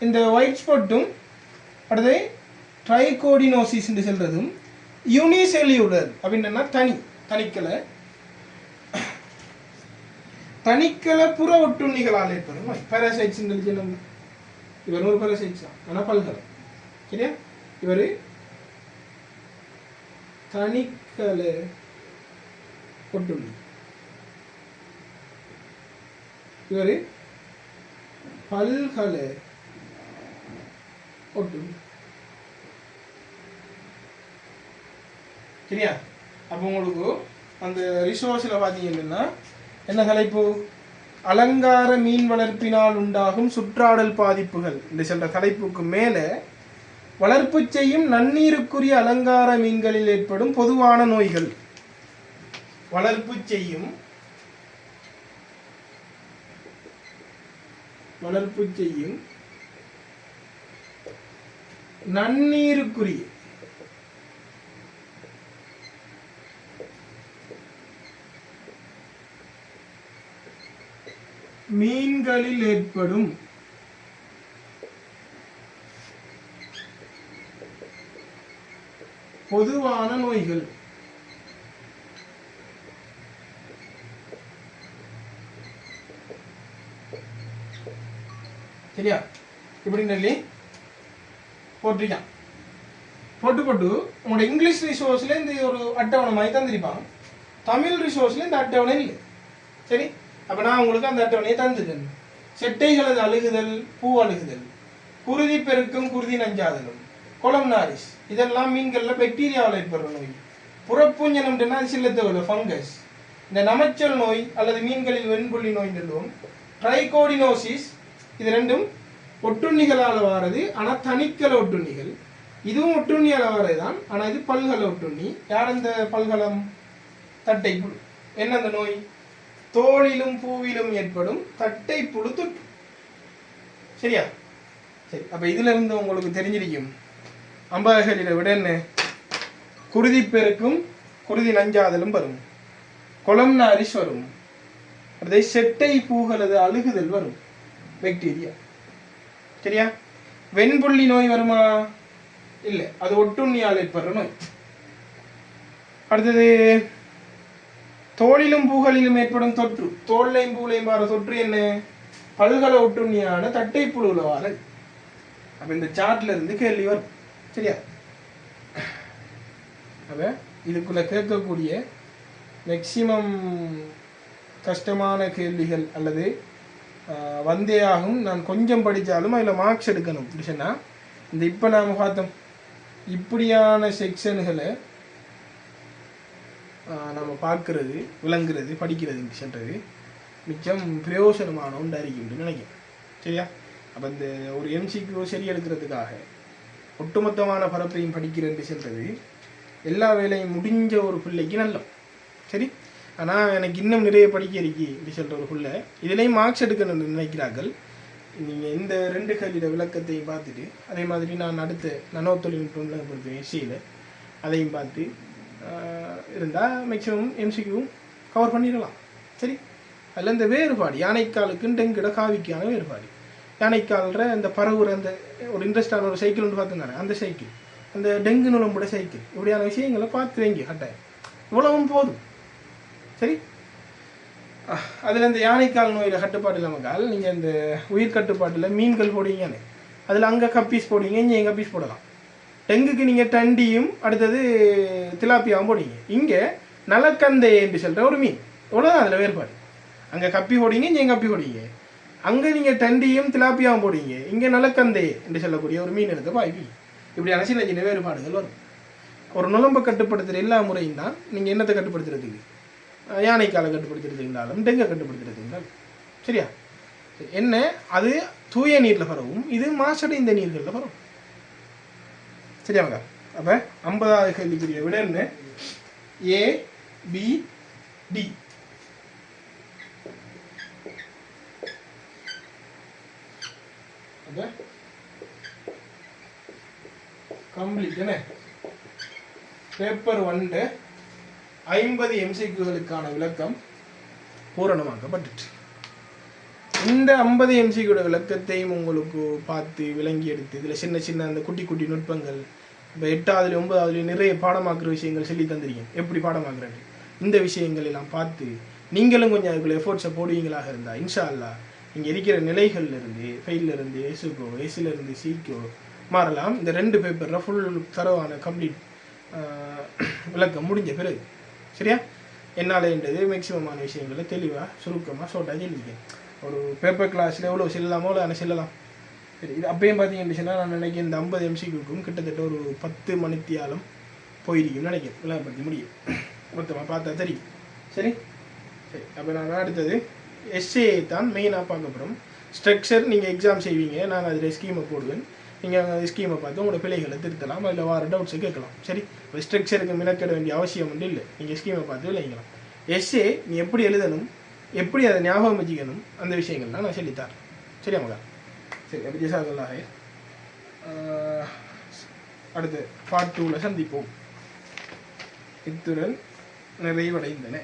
இந்த ஒயிட் ஸ்பாட்டும் அடுத்தது ட்ரைகோடினோசிஸ் என்று சொல்றதும் யூனிசெல்லுலர் அப்படின்னா தனிக்கல புற ஒட்டுண்ணிகளால் ஏற்படும் நோய். பாராசைட்ஸ். இவர் ஒரு பாராசைட்ஸ் தான், ஆனால் பல்கலம். சரியா? இவர் தனிக்கல ஒட்டுண்ணி, இவர் பல்கல ஒட்டுண்ணி. சரியா? அப்போ உங்களுக்கு அந்த ரிசோர்ஸில் பார்த்தீங்கன்னா என்ன தலைப்பு? அலங்கார மீன் வளர்ப்பினால் உண்டாகும் சுற்றாடல் பாதிப்புகள் இந்த சொல்ற தலைப்புக்கு மேலே வளர்ப்பு செய்யும் நன்னீருக்குரிய அலங்கார மீன்களில் ஏற்படும் பொதுவான நோய்கள். வளர்ப்பு செய்யும் நன்னீருக்குரிய மீன்களில் ஏற்படும் பொதுவான நோய்கள். சரியா? இப்படி சொல்லி போட்டிருக்கான். போட்டு உங்களோட இங்கிலீஷ் ரிசோர்ஸ்ல இந்த ஒரு அட்டவணை மாதிரி தந்திருப்பாங்க. தமிழ் ரிசோர்ஸ்ல இந்த அட்டவணை இல்லை. சரி? அப்ப நான் உங்களுக்கு அந்த அட்டவணையை தந்துட்டேன். செட்டைகளது அழுகுதல், பூ அழுகுதல், குருதி பெருக்கும், குருதி நஞ்சாதலும், கொலம்னாரிஸ், இதெல்லாம் மீன்கள்ல பாக்டீரியாவில் ஏற்படுற நோய். புறப்பூஞ்சனம்னா சில்லத்தோட ஃபங்கஸ். இந்த நமைச்சல் நோய் அல்லது மீன்களில் வெண்புள்ளி நோய் சொல்லுவோம். ட்ரைகோடினோசிஸ், இது ரெண்டும் ஒட்டுண்ணிகளால் வாரது, ஆனால் தனிக்கல ஒட்டுண்ணிகள். இதுவும் ஒட்டுண்ணியால் வாரதுதான், ஆனால் இது பல்கல ஒட்டுண்ணி. யார் அந்த பல்கலம்? தட்டை புழு. என்ன அந்த நோய்? தோலிலும் பூவிலும் ஏற்படும் தட்டை புழு தொற்று. சரியா? சரி. அப்ப இதுல இருந்து உங்களுக்கு தெரிஞ்சிருக்கும் அம்பகலில விட என்ன குருதி பெருக்கும், குருதி நஞ்சாதலும் வரும், கொலம்னாரிஸ் வரும், அதே செட்டை பூகளது அழுகுதல் வரும், பாக்டீரியா. சரியா? வெண்புள்ளி நோய் வருமா? இல்ல, அது ஒட்டுண்ணியால் ஏற்படுற நோய். அடுத்தது தோலிலும் பூகளிலும் ஏற்படும் தொற்று. தோல்லையும் பூலையும் வர தொற்று என்ன? பல்கல ஒட்டுண்ணியான தட்டை புழுல வர. அப்ப இந்த சார்ட்ல இருந்து கேள்வி வரும். சரியா? அப்ப இதுக்குள்ள கேட்கக்கூடிய மேக்சிமம் கஷ்டமான கேள்விகள் அல்லது வந்தே ஆகும். நான் கொஞ்சம் படித்தாலும் அதில் மார்க்ஸ் எடுக்கணும். சொன்னா இந்த இப்போ நாம் பார்த்தோம் இப்படியான செக்ஷன்களை நம்ம பார்க்கறது, விளங்குறது, படிக்கிறதுன்னு சொல்றது மிச்சம் பிரயோசனமான ஒன்று அறிக்கிட்டு நினைக்கிறேன். சரியா? அப்போ இந்த ஒரு எம்சிக்கு சரி எடுக்கிறதுக்காக ஒட்டுமொத்தமான பரப்பையும் படிக்கிறேன்னு சொல்றது எல்லா வேலையும் முடிஞ்ச ஒரு பிள்ளைக்கு நல்ல. சரி? ஆனால் எனக்கு இன்னும் நிறைய படிக்க இருக்கு இப்படி சொல்கிற ஒரு புள்ள இதுலேயும் மார்க்ஸ் எடுக்கணும்னு நினைக்கிறார்கள். நீங்கள் இந்த 2 கேள்வியோட விளக்கத்தையும் பார்த்துட்டு அதே மாதிரி நான் அடுத்த நனோ தொழில்நுட்பம் விளக்கப்படுத்துவேன் எஸ்சியில் அதையும் பார்த்து இருந்தால் மேக்ஸிமம் எம்சிக்யூவும் கவர் பண்ணிடலாம். சரி, அதில் இந்த வேறுபாடு யானைக்காலுக்கும் டெங்கிட காவிக்கான வேறுபாடு. யானைக்கால்ற அந்த பரவுற அந்த ஒரு இன்ட்ரெஸ்டான ஒரு சைக்கிள் ஒன்று பார்த்துருந்தானே அந்த சைக்கிள், அந்த டெங்கு நுழம்புட சைக்கிள், இப்படியான விஷயங்களை பார்த்து வைங்க கட்டாயம். இவ்வளவும் போதும். சரி, அதில் இந்த யானைக்கால் நோயில் கட்டுப்பாடு இல்லாமல் நீங்கள் இந்த உயிர் கட்டுப்பாட்டில் மீன்கள் போடுவீங்கன்னு அதில் அங்கே கப்பீஸ் போடுவீங்க, இங்கே எங்கள் கப்பீஸ் போடலாம். டெங்குக்கு நீங்கள் டண்டியும் அடுத்தது திலாப்பியாவும் போடுவீங்க. இங்கே நலக்கந்தை என்று சொல்கிற ஒரு மீன், இவ்வளோதான் அதில் வேறுபாடு. அங்கே கப்பி போடுவீங்க, இங்கே எங்கள் கப்பி போடுவீங்க. அங்கே நீங்கள் டண்டியும் திலாப்பியாவும் போடுவீங்க, இங்கே நலக்கந்தை என்று சொல்லக்கூடிய ஒரு மீன் எடுத்து பாய்வி. இப்படியான சின்ன சின்ன வேறுபாடுகள் வரும். ஒரு நுழம்பை கட்டுப்படுத்துகிற எல்லா முறையும் தான் நீங்கள் என்னத்தை கட்டுப்படுத்துறதுக்கு, யானைக்காலை கட்டுப்படுத்துறதுனாலும் டெங்கை கட்டுப்படுத்துறதுனாலும். சரியா? என்ன அது தூய நீரில் பரவும், இது மாசடைந்த நீர்களில் பரவும். சரியாங்க? அப்போ 50வது கேள்விக்குரிய விட என்ன? ஏ பி டி. அப்போ கம்ப்ளீட் என்ன பேப்பர் 1 50 எம்சிக்யூகளுக்கான விளக்கம் பூரணமாக்கப்பட்டுச்சு. இந்த 50 எம்சிக்யூட விளக்கத்தையும் உங்களுக்கு பார்த்து விளங்கி எடுத்து இதில் சின்ன சின்ன அந்த குட்டி குட்டி நுட்பங்கள் இப்போ 8வது 9வது நிறைய பாடமாக்குற விஷயங்கள் சொல்லி தந்திருக்கேன். எப்படி பாடமாக்குறது இந்த விஷயங்கள் எல்லாம் பார்த்து நீங்களும் கொஞ்சம் அதுக்குள்ள எஃபோர்ட்ஸை போடுவீங்களாக இருந்தால் இன்ஷா அல்லாஹ் நீங்கள் இருக்கிற நிலைகள்லேருந்து ஃபெயிலிருந்து எஸ்ஸுக்கோ எஸ்ஸிலேருந்து சிக்கோ மாறலாம். இந்த 2 பேப்பரில் ஃபுல் தரவான கம்ப்ளீட் விளக்கம் முடிஞ்ச பிறகு. சரியா? என்னாலேன்றது மேக்சிமமான விஷயங்களை தெளிவாக சுருக்கமாக ஷார்ட்டாக சொல்லியிருக்கேன். ஒரு பேப்பர் கிளாஸில் எவ்வளோ செல்லலாமோ அவ்வளோ செல்லலாம். சரி, இது அப்பயும் பார்த்தீங்கன்னு நான் நினைக்கிறேன் இந்த 50 எம்சிக்கும் கிட்டத்தட்ட ஒரு 10 மணித்தியாலம் போயிருக்குன்னு நினைக்கிறேன். விளங்கப்படுத்தி முடியும் மொத்தமாக பார்த்தா தெரியும். சரி சரி அப்போ நாங்கள் அடுத்தது எஸ்ஏ தான் மெயினாக பார்க்கப்படும். ஸ்ட்ரக்சர் நீங்கள் எக்ஸாம் செய்வீங்க, நான் அதில் ஸ்கீமை போடுவேன். நீங்கள் அந்த ஸ்கீமை பார்த்து உங்களோட பிள்ளைகளை திருத்தலாம், அதில் வர டவுட்ஸை கேட்கலாம். சரி, இப்போ ஸ்ட்ரக்சருக்கு மினக்கிட வேண்டிய அவசியம் ஒன்றும் இல்லை. நீங்கள் ஸ்கீமை பார்த்து விளைவிக்கலாம். எஸ்ஏ நீ எப்படி எழுதணும், எப்படி அதை ஞாபகம் வச்சுக்கணும், அந்த விஷயங்கள்லாம் நான் சொல்லித்தரேன். சரியா மகா? சரி, அப்போ ஜெசாக்கல்லாஹ். அடுத்து பார்ட் 2ல் சந்திப்போம். இத்துடன் நிறைவடைந்தன.